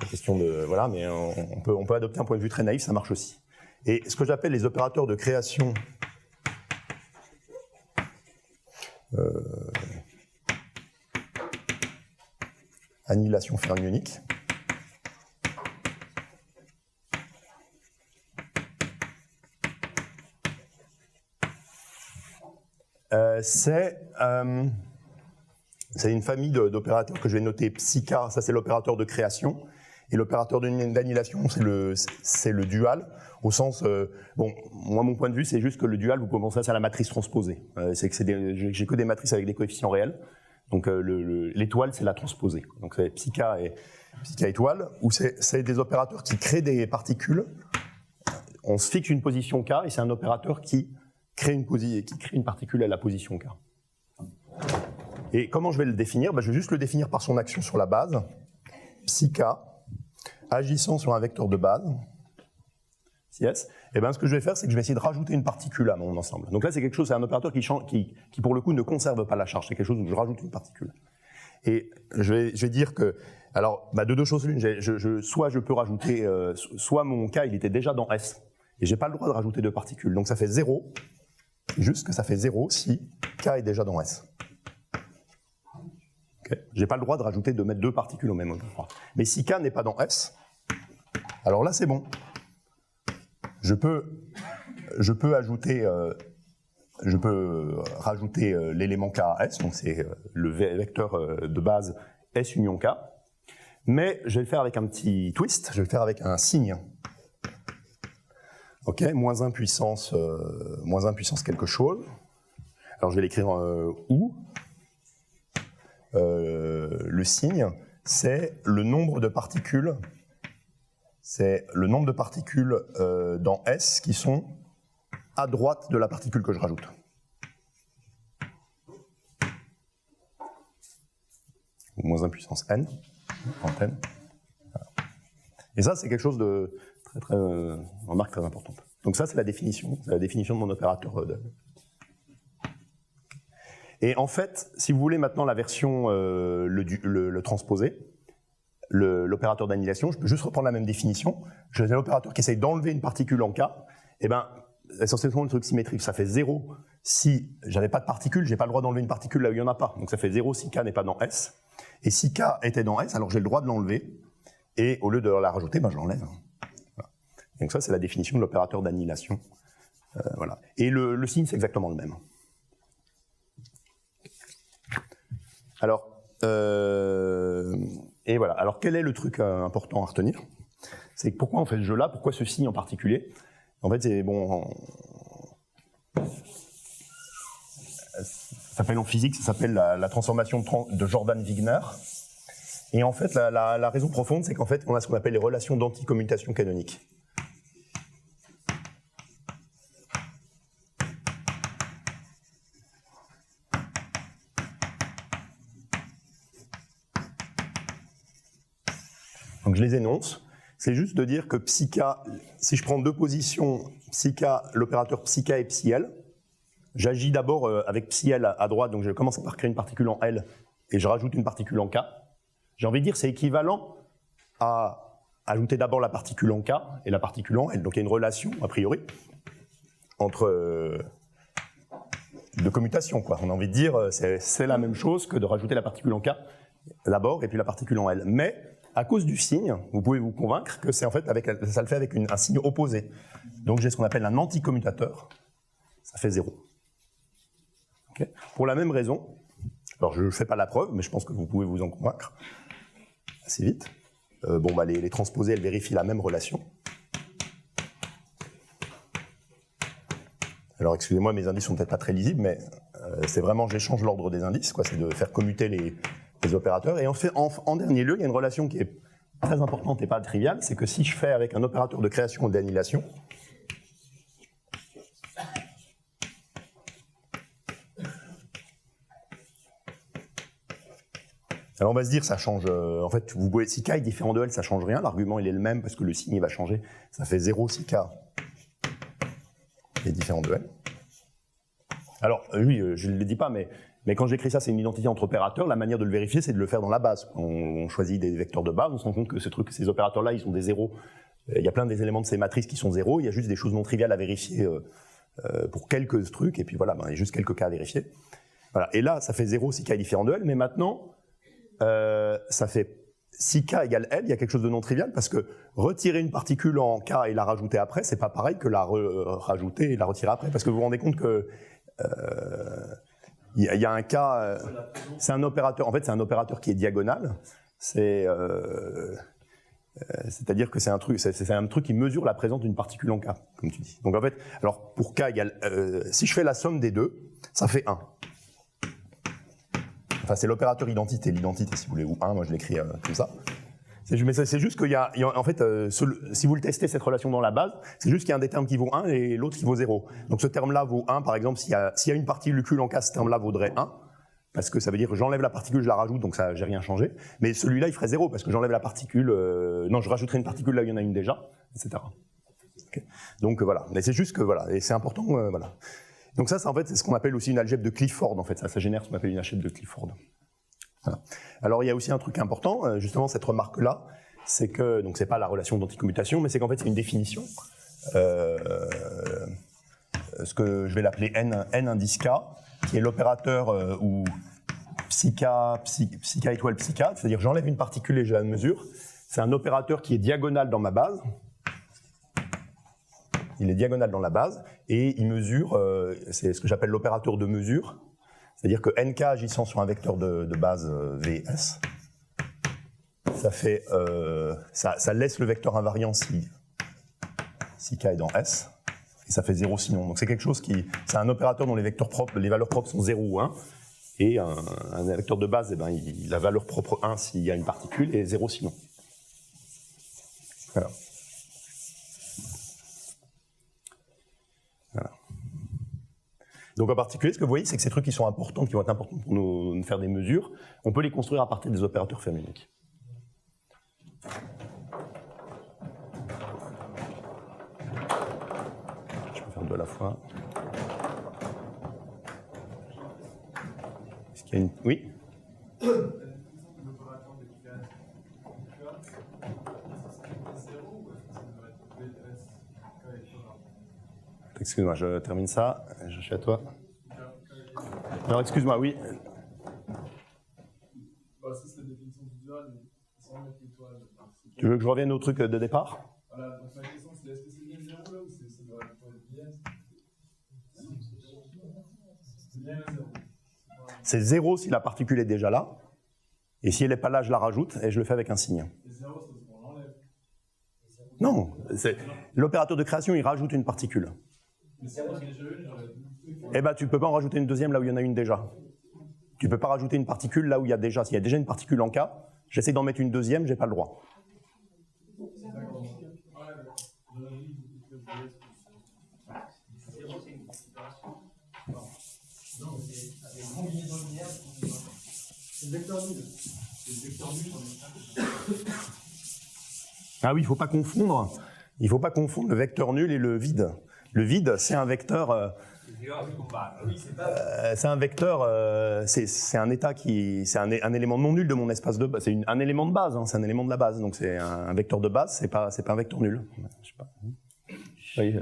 Speaker 1: la question de... Voilà, mais on peut adopter un point de vue très naïf, ça marche aussi. Et ce que j'appelle les opérateurs de création... annihilation ferme unique. C'est une famille d'opérateurs que je vais noter psi-k, ça c'est l'opérateur de création, et l'opérateur d'annihilation c'est le dual, au sens, bon, moi mon point de vue c'est juste que le dual, vous pouvez penser à ça à la matrice transposée, c'est que j'ai que des matrices avec des coefficients réels, donc l'étoile c'est la transposée, donc c'est psi-k et psi-k étoile, où c'est des opérateurs qui créent des particules, on se fixe une position k, et c'est un opérateur qui crée une particule à la position k. Et comment je vais le définir? Je vais juste le définir par son action sur la base, psi-k, agissant sur un vecteur de base, CS, et ce que je vais faire, c'est que je vais essayer de rajouter une particule à mon ensemble. Donc là, c'est quelque chose, c'est un opérateur qui pour le coup ne conserve pas la charge, c'est quelque chose où je rajoute une particule. Et je vais dire que, alors, de deux choses l'une, soit je peux rajouter, soit mon K, il était déjà dans S, et j'ai pas le droit de rajouter deux particules, donc ça fait 0, juste que ça fait 0 si K est déjà dans S. Okay. J'ai pas le droit de mettre deux particules au même endroit. Mais si K n'est pas dans S, alors là c'est bon. Je peux ajouter je peux rajouter l'élément K à S, donc c'est le vecteur de base S union K, mais je vais le faire avec un petit twist, je vais le faire avec un signe. Ok, moins 1 puissance quelque chose. Alors je vais l'écrire ou. Le signe, c'est le nombre de particules. C'est le nombre de particules dans S qui sont à droite de la particule que je rajoute. Moins 1 puissance n, en n. Voilà. Et ça, c'est quelque chose de une remarque très importante. Donc ça, c'est la définition de mon opérateur de... Et en fait, si vous voulez maintenant la version, le transposé, l'opérateur d'annihilation, je peux juste reprendre la même définition. J'ai l'opérateur qui essaye d'enlever une particule en K, et ben essentiellement le truc symétrique, ça fait 0 si j'avais pas de particule, j'ai pas le droit d'enlever une particule là où il y en a pas. Donc ça fait 0 si K n'est pas dans S. Et si K était dans S, alors j'ai le droit de l'enlever, et au lieu de la rajouter, ben je l'enlève. Voilà. Donc ça, c'est la définition de l'opérateur d'annihilation. Voilà. Et le signe, c'est exactement le même. Alors, et voilà. Alors, quel est le truc important à retenir? C'est que pourquoi on fait ce jeu-là? Pourquoi ce signe en particulier? En fait, c'est bon. Ça s'appelle en physique, ça s'appelle la transformation de Jordan-Wigner. Et en fait, la raison profonde, c'est qu'en fait, on a ce qu'on appelle les relations d'anticommutation canonique. Donc je les énonce. C'est juste de dire que psi k, si je prends deux positions, psi k, l'opérateur psi k et psi l, j'agis d'abord avec psi l à droite, donc je commence par créer une particule en L et je rajoute une particule en K. J'ai envie de dire c'est équivalent à ajouter d'abord la particule en K et la particule en L. Donc il y a une relation, a priori, entre de commutation, quoi. On a envie de dire c'est la même chose que de rajouter la particule en K d'abord et puis la particule en L. Mais à cause du signe, vous pouvez vous convaincre que c'est en fait ça le fait avec un signe opposé. Donc j'ai ce qu'on appelle un anticommutateur, ça fait 0. Okay. Pour la même raison, alors je ne fais pas la preuve, mais je pense que vous pouvez vous en convaincre assez vite. Les transposés, elles vérifient la même relation. Alors excusez-moi, mes indices sont peut-être pas très lisibles, mais c'est vraiment, j'échange l'ordre des indices, quoi, c'est de faire commuter les opérateurs. Et en dernier lieu, il y a une relation qui est très importante et pas triviale, c'est que si je fais avec un opérateur de création ou d'annihilation, alors on va se dire ça change, en fait vous pouvez, si K est différent de L, ça change rien, l'argument il est le même parce que le signe il va changer, ça fait 0 si K est différent de L. Alors oui, je ne le dis pas, mais quand j'écris ça, c'est une identité entre opérateurs. La manière de le vérifier, c'est de le faire dans la base. On choisit des vecteurs de base, on se rend compte que ces opérateurs-là, ils sont des zéros. Il y a plein des éléments de ces matrices qui sont zéros. Il y a juste des choses non triviales à vérifier pour quelques trucs. Et puis voilà, il y a juste quelques cas à vérifier. Voilà. Et là, ça fait 0 si K est différent de L. Mais maintenant, ça fait si K égale L, il y a quelque chose de non trivial parce que retirer une particule en K et la rajouter après, c'est pas pareil que la rajouter et la retirer après. Parce que vous vous rendez compte que il y a un cas, c'est un opérateur. En fait, c'est un opérateur qui est diagonal. C'est-à-dire que c'est un truc qui mesure la présence d'une particule en K, comme tu dis. Donc en fait, alors pour K égale, si je fais la somme des deux, ça fait 1. Enfin, c'est l'opérateur identité, l'identité si vous voulez, ou 1. Moi, je l'écris comme ça. Mais c'est juste qu'il y a, en fait, si vous le testez cette relation dans la base, c'est juste qu'il y a un des termes qui vaut 1 et l'autre qui vaut 0. Donc ce terme-là vaut 1, par exemple, s'il y a une particule en K, ce terme-là vaudrait 1, parce que ça veut dire que j'enlève la particule, je la rajoute, donc ça, j'ai rien changé. Mais celui-là, il ferait 0, parce que j'enlève la particule, non, je rajouterai une particule là où il y en a une déjà, etc. Okay. Donc voilà, mais c'est juste que voilà, et c'est important, voilà. Donc ça, en fait, c'est ce qu'on appelle aussi une algèbre de Clifford, en fait, ça génère ce qu'on appelle une algèbre de Clifford. Voilà. Alors il y a aussi un truc important, justement cette remarque-là, c'est que, donc c'est pas la relation d'anticommutation, mais c'est qu'en fait c'est une définition, ce que je vais l'appeler n indice K, qui est l'opérateur où psi K étoile psi K, c'est-à-dire j'enlève une particule et je la mesure, c'est un opérateur qui est diagonal dans ma base, il est diagonal dans la base, et il mesure, c'est ce que j'appelle l'opérateur de mesure, c'est-à-dire que nk agissant sur un vecteur de base vs, ça fait, ça laisse le vecteur invariant si k est dans S, et ça fait 0 sinon. Donc c'est quelque chose qui, c'est un opérateur dont les vecteurs propres, les valeurs propres sont 0 ou 1, et un vecteur de base, eh ben, il a valeur propre 1 s'il y a une particule, et 0 sinon. Voilà. Voilà. Donc en particulier, ce que vous voyez, c'est que ces trucs qui sont importants, qui vont être importants pour nous faire des mesures, on peut les construire à partir des opérateurs fermioniques. Je peux faire deux à la fois. Est-ce qu'il y a une... Oui ? Excuse-moi, je termine ça. Je suis à toi. Alors, excuse-moi, oui. Tu veux que je revienne au truc de départ?
Speaker 2: Voilà, donc ma question c'est est-ce que c'est bien 0 là ou ça doit être bien? C'est bien 0.
Speaker 1: C'est 0 si la particule est déjà là. Et si elle n'est pas là, je la rajoute et je le fais avec un signe.
Speaker 2: Et 0, c'est ce qu'on enlève.
Speaker 1: Non, l'opérateur de création, il rajoute une particule.
Speaker 2: Mais si on a déjà une,
Speaker 1: Eh bien, tu ne peux pas en rajouter une deuxième là où il y en a une déjà. Tu ne peux pas rajouter une particule là où il y a déjà. S'il y a déjà une particule en K, j'essaie d'en mettre une deuxième, je n'ai pas le droit.
Speaker 5: C'est le vecteur nul.
Speaker 1: Ah oui, il ne faut pas confondre. Il ne faut pas confondre le vecteur nul et le vide. Le vide, c'est un vecteur. C'est un vecteur. C'est un état qui, c'est un élément non nul de mon espace de base. C'est un élément de base. Hein, c'est un élément de la base. Donc c'est un vecteur de base. C'est pas un vecteur nul. Je sais pas. Oui,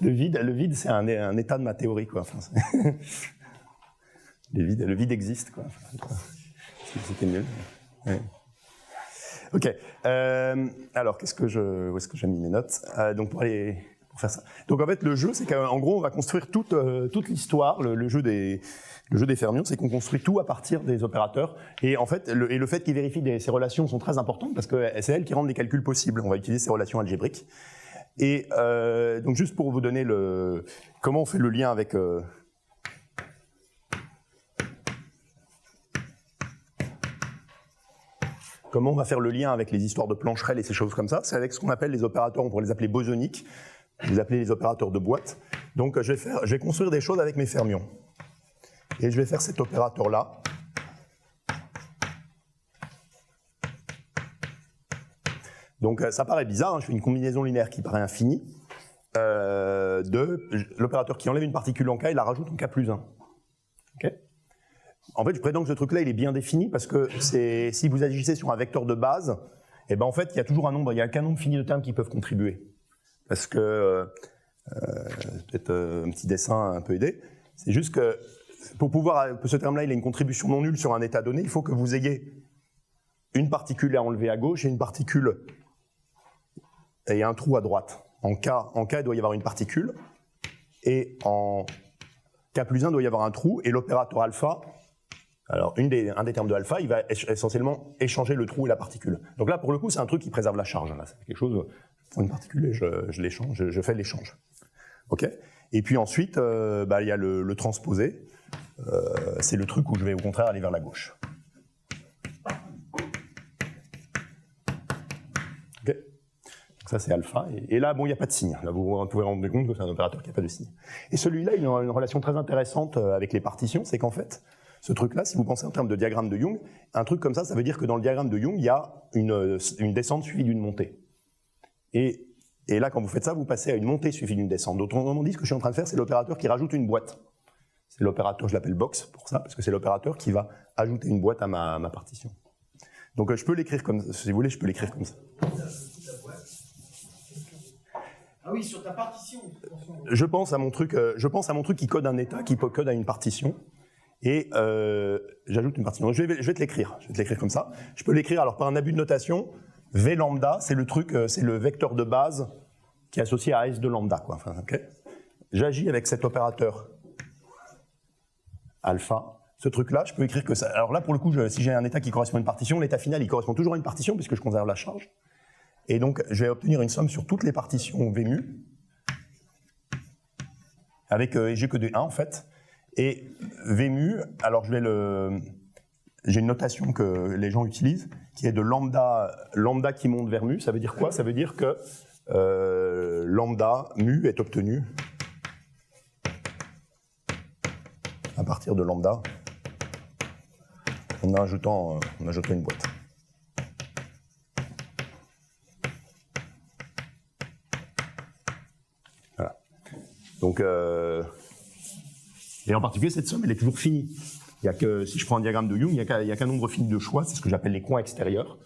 Speaker 1: le vide, c'est un état de ma théorie, quoi. Enfin, le vide existe, quoi. C'était nul. Ouais. Ok. Alors, où est-ce que j'ai mis mes notes? Donc pour faire ça. Donc en fait, le jeu, c'est qu'en gros, on va construire toute l'histoire. Le jeu des fermions, c'est qu'on construit tout à partir des opérateurs. Et en fait, le fait qu'ils vérifient ces relations sont très importantes parce que c'est elles qui rendent les calculs possibles. On va utiliser ces relations algébriques. Et donc juste pour vous donner comment on fait le lien avec comment on va faire le lien avec les histoires de Plancherel et ces choses comme ça, c'est avec ce qu'on appelle les opérateurs, on pourrait les appeler bosoniques, je les appeler les opérateurs de boîte. Donc je vais construire des choses avec mes fermions. Et je vais faire cet opérateur-là. Donc ça paraît bizarre, hein, je fais une combinaison linéaire qui paraît infinie de l'opérateur qui enlève une particule en K et la rajoute en K plus 1. Okay. En fait, je prétends que ce truc-là, il est bien défini parce que si vous agissez sur un vecteur de base, eh ben en fait, il y a toujours il y a qu'un nombre fini de termes qui peuvent contribuer. Parce que, peut-être un petit dessin un peu aidé, c'est juste que pour ce terme-là, il a une contribution non nulle sur un état donné, il faut que vous ayez une particule à enlever à gauche et une particule et un trou à droite. En K, il doit y avoir une particule, et en K plus 1, il doit y avoir un trou, et l'opérateur alpha, alors un des termes de alpha, il va essentiellement échanger le trou et la particule. Donc là, pour le coup, c'est un truc qui préserve la charge. Là, c'est quelque chose, je prends une particule et je l'échange, je fais l'échange. Ok. Et puis ensuite, il y a le transposé, c'est le truc où je vais au contraire aller vers la gauche. Ça, c'est alpha. Et là, bon, il n'y a pas de signe. Là, vous pouvez vous rendre compte que c'est un opérateur qui n'a pas de signe. Et celui-là, il a une relation très intéressante avec les partitions. C'est qu'en fait, ce truc-là, si vous pensez en termes de diagramme de Young, un truc comme ça veut dire que dans le diagramme de Young, il y a une descente suivie d'une montée. Et là, quand vous faites ça, vous passez à une montée suivie d'une descente. Autrement dit, ce que je suis en train de faire, c'est l'opérateur qui rajoute une boîte. C'est l'opérateur, je l'appelle box pour ça, parce que c'est l'opérateur qui va ajouter une boîte à ma partition. Donc je peux l'écrire comme ça. Si vous voulez, je peux l'écrire comme ça.
Speaker 4: Ah oui, sur ta partition.
Speaker 1: Je pense à mon truc qui code un état, qui code à une partition, et j'ajoute une partition. Donc je vais te l'écrire. Je vais te l'écrire comme ça. Je peux l'écrire alors par un abus de notation. V lambda, c'est le truc, c'est le vecteur de base qui est associé à S de lambda, quoi. Enfin, okay. J'agis avec cet opérateur alpha. Ce truc-là, je peux écrire que ça. Alors là, pour le coup, si j'ai un état qui correspond à une partition, l'état final, il correspond toujours à une partition puisque je conserve la charge. Et donc, je vais obtenir une somme sur toutes les partitions V mu, avec j'ai que des 1 en fait. Et V mu, alors j'ai une notation que les gens utilisent, qui est de lambda qui monte vers mu. Ça veut dire quoi? Ça veut dire que lambda mu est obtenu à partir de lambda en ajoutant une boîte. Voilà. Donc, et en particulier, cette somme, elle est toujours finie. Il y a que, si je prends un diagramme de Young, il n'y a qu'un nombre fini de choix, c'est ce que j'appelle les coins extérieurs.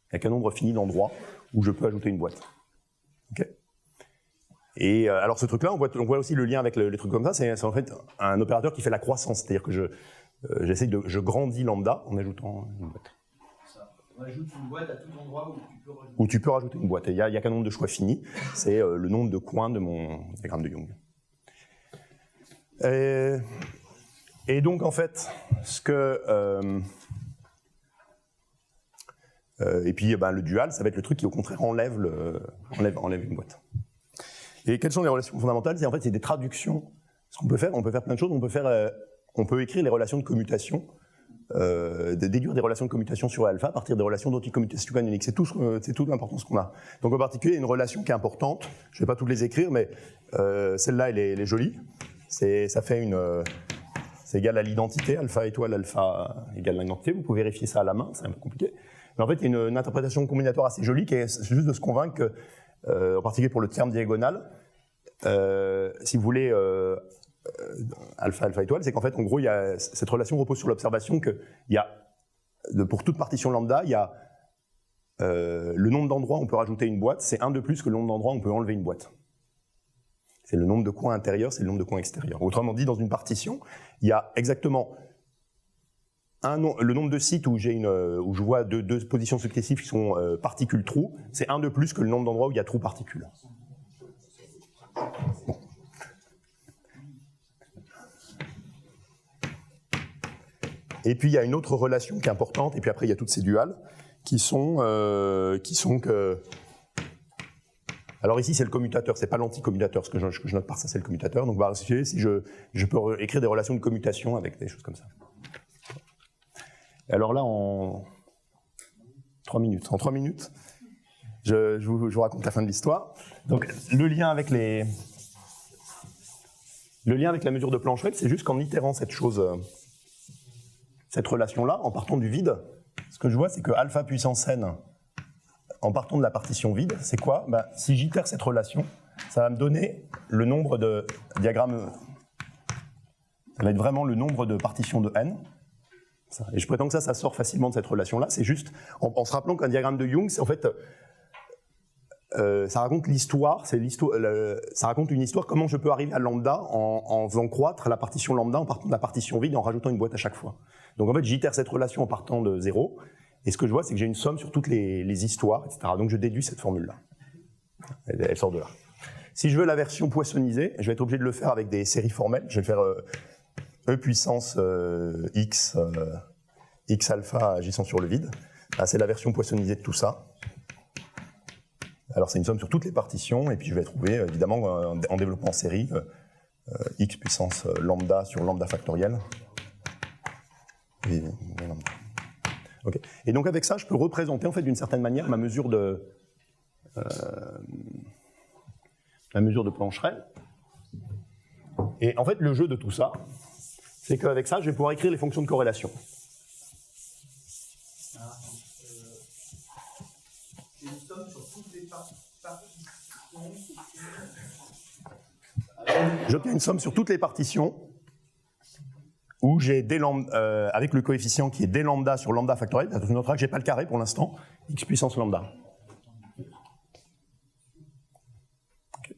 Speaker 1: Il n'y a qu'un nombre fini d'endroits où je peux ajouter une boîte. Okay. Et alors ce truc-là, on voit aussi le lien avec les trucs comme ça, c'est en fait un opérateur qui fait la croissance, c'est-à-dire que je grandis lambda en ajoutant une boîte.
Speaker 4: On ajoute une boîte à tout endroit
Speaker 1: où tu peux rajouter une boîte. Et il n'y a qu'un nombre de choix fini, c'est le nombre de coins de mon diagramme de Young. Et donc en fait, ce que et puis le dual, ça va être le truc qui au contraire enlève une boîte. Et quelles sont les relations fondamentales? En fait, c'est des traductions. Ce qu'on peut faire, plein de choses. On peut écrire les relations de commutation, déduire des relations de commutation sur alpha à partir des relations d'anticommutation canonique. C'est toute l'importance qu'on a. Donc en particulier, une relation qui est importante. Je ne vais pas toutes les écrire, mais celle-là, elle est jolie. Ça fait c'est égal à l'identité, alpha étoile, alpha égale à l'identité. Vous pouvez vérifier ça à la main, c'est un peu compliqué. Mais en fait, il y a une interprétation combinatoire assez jolie qui est juste de se convaincre que, en particulier pour le terme diagonal, si vous voulez alpha étoile, c'est qu'en fait, en gros, cette relation repose sur l'observation qu'il y a, pour toute partition lambda, il y a le nombre d'endroits où on peut rajouter une boîte, c'est 1 de plus que le nombre d'endroits où on peut enlever une boîte. C'est le nombre de coins intérieurs, c'est le nombre de coins extérieurs. Autrement dit, dans une partition, il y a exactement le nombre de sites où je vois deux positions successives qui sont particules trou, c'est 1 de plus que le nombre d'endroits où il y a trou particule. Bon. Et puis il y a une autre relation qui est importante, et puis après il y a toutes ces duals qui sont que. Alors ici c'est le commutateur, c'est pas l'anticommutateur, ce que je note par ça c'est le commutateur. Donc si je peux écrire des relations de commutation avec des choses comme ça. Et alors là en 3 minutes, je vous raconte la fin de l'histoire. Donc le lien avec la mesure de Plancherel, c'est juste qu'en itérant cette relation-là, en partant du vide, ce que je vois c'est que alpha puissance n, en partant de la partition vide, c'est quoi? Si j'itère cette relation, ça va me donner le nombre de diagrammes, ça va être vraiment le nombre de partitions de n. Et je prétends que ça sort facilement de cette relation-là. C'est juste en se rappelant qu'un diagramme de Young, c'est en fait, ça raconte l'histoire, ça raconte une histoire, comment je peux arriver à lambda en faisant croître la partition lambda en partant de la partition vide et en rajoutant une boîte à chaque fois. Donc en fait, j'itère cette relation en partant de 0. Et ce que je vois, c'est que j'ai une somme sur toutes les histoires, etc. Donc je déduis cette formule-là. Elle sort de là. Si je veux la version poissonnisée, je vais être obligé de le faire avec des séries formelles. Je vais faire E puissance x alpha agissant sur le vide. C'est la version poissonnisée de tout ça. Alors c'est une somme sur toutes les partitions, et puis je vais trouver, évidemment, en développement en série, x puissance lambda sur lambda factoriel. Et lambda. Okay. Et donc avec ça, je peux représenter en fait d'une certaine manière ma mesure de Plancherel. Et en fait, le jeu de tout ça, c'est qu'avec ça, je vais pouvoir écrire les fonctions de corrélation.
Speaker 4: Une somme sur toutes les partitions.
Speaker 1: J'obtiens une somme sur toutes les partitions où j'ai avec le coefficient qui est d lambda sur lambda factoriel, je notera que je n'ai pas le carré pour l'instant, x puissance lambda. Okay.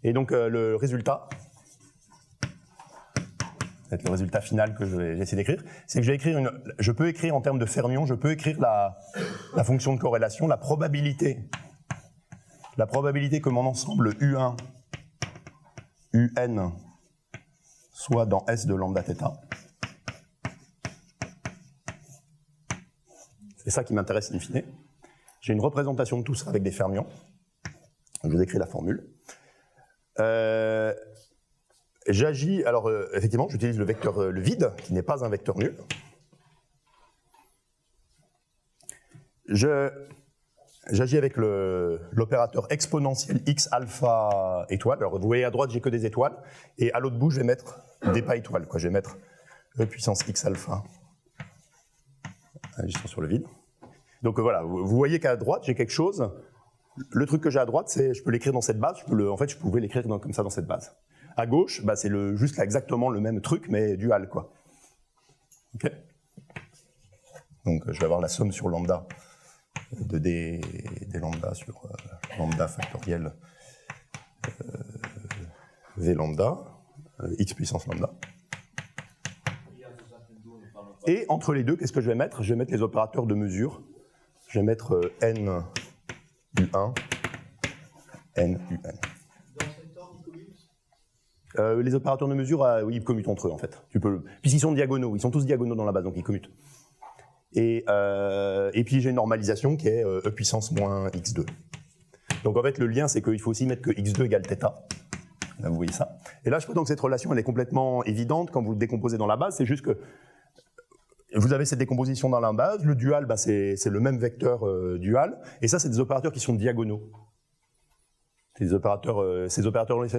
Speaker 1: Et donc le résultat, c'est le résultat final que j'ai essayé d'écrire, c'est que je peux écrire en termes de fermions, je peux écrire la fonction de corrélation, la probabilité la probabilité que mon ensemble U1, UN soit dans S de lambda θ. C'est ça qui m'intéresse in fine. J'ai une représentation de tout ça avec des fermions. Je vous écris la formule. J'agis, alors effectivement, j'utilise le vecteur le vide, qui n'est pas un vecteur nul. J'agis avec l'opérateur exponentiel x alpha étoile. Alors vous voyez à droite, j'ai que des étoiles, et à l'autre bout, je vais mettre des pas étoiles. Je vais mettre e puissance x alpha, agissant sur le vide. Donc voilà, vous voyez qu'à droite, j'ai quelque chose. Le truc que j'ai à droite, c'est je peux l'écrire dans cette base. En fait, je pouvais l'écrire comme ça dans cette base. À gauche, bah, c'est juste là, exactement le même truc, mais dual, quoi. Ok. Donc je vais avoir la somme sur lambda de des lambda sur lambda factoriel v lambda, x puissance lambda. Et entre les deux, qu'est-ce que je vais mettre? Je vais mettre les opérateurs de mesure. Je vais mettre n u1, n un.
Speaker 4: Dans cet ordre, ils commutent?
Speaker 1: Les opérateurs de mesure, oui, ils commutent entre eux en fait. Puisqu'ils sont diagonaux, ils sont tous diagonaux dans la base, donc ils commutent. Et puis j'ai une normalisation qui est e puissance moins x2. Donc en fait le lien c'est qu'il faut aussi mettre que x2 égale θ. Là vous voyez ça. Et là je peux donc cette relation elle est complètement évidente quand vous le décomposez dans la base, c'est juste que vous avez cette décomposition dans la base, le dual bah, c'est le même vecteur dual, et ça c'est des opérateurs qui sont diagonaux. Ces opérateurs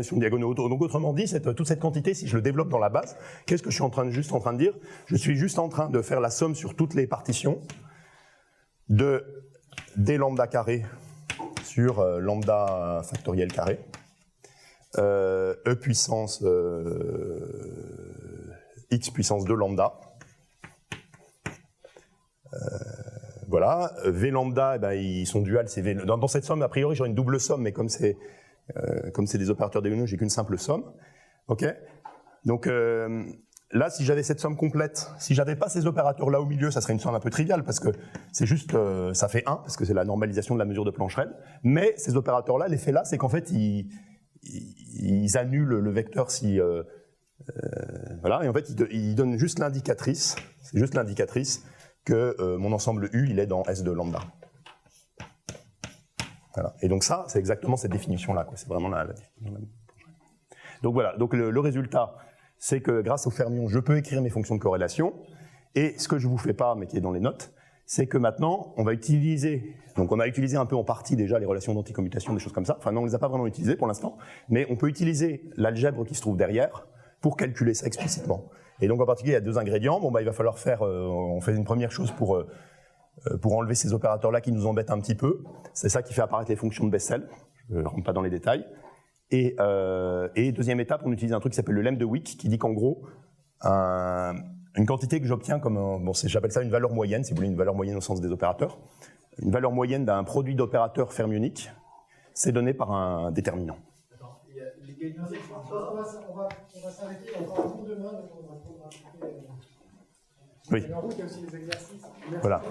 Speaker 1: sont diagonaux. Donc autrement dit, toute cette quantité, si je le développe dans la base, qu'est-ce que je suis juste en train de dire? Je suis juste en train de faire la somme sur toutes les partitions de d lambda carré sur lambda factoriel carré, e puissance x puissance 2 lambda. Voilà, V lambda, eh ben, ils sont duals, c'est V. Dans cette somme, a priori, j'aurais une double somme, mais comme c'est des opérateurs diagonaux, j'ai qu'une simple somme. Ok. Donc là, si j'avais cette somme complète, si j'avais pas ces opérateurs-là au milieu, ça serait une somme un peu triviale, parce que c'est juste, ça fait 1, parce que c'est la normalisation de la mesure de Plancherel. Mais ces opérateurs-là, l'effet là, c'est qu'en fait, ils annulent le vecteur si... voilà, et en fait, ils donnent juste l'indicatrice, c'est juste l'indicatrice, que mon ensemble U, il est dans S de lambda. Voilà. Et donc ça, c'est exactement cette définition-là. C'est vraiment la définition. Donc voilà, donc le résultat, c'est que grâce aux fermions, je peux écrire mes fonctions de corrélation. Et ce que je ne vous fais pas, mais qui est dans les notes, c'est que maintenant, on va utiliser... Donc on a utilisé un peu en partie déjà les relations d'anticommutation, des choses comme ça. Enfin non, on ne les a pas vraiment utilisées pour l'instant. Mais on peut utiliser l'algèbre qui se trouve derrière pour calculer ça explicitement. Et donc en particulier, il y a deux ingrédients. Bon, bah, il va falloir faire, on fait une première chose pour enlever ces opérateurs-là qui nous embêtent un petit peu. C'est ça qui fait apparaître les fonctions de Bessel. Je ne rentre pas dans les détails. Et deuxième étape, on utilise un truc qui s'appelle le lemme de Wick, qui dit qu'en gros, une quantité que j'obtiens comme, bon, j'appelle ça une valeur moyenne, si vous voulez, une valeur moyenne au sens des opérateurs. Une valeur moyenne d'un produit d'opérateurs fermioniques, c'est donné par un déterminant.
Speaker 5: On va s'arrêter, on va en cours demain, donc on va
Speaker 1: oui.
Speaker 5: en route, il y a aussi les exercices. Merci.
Speaker 1: Voilà.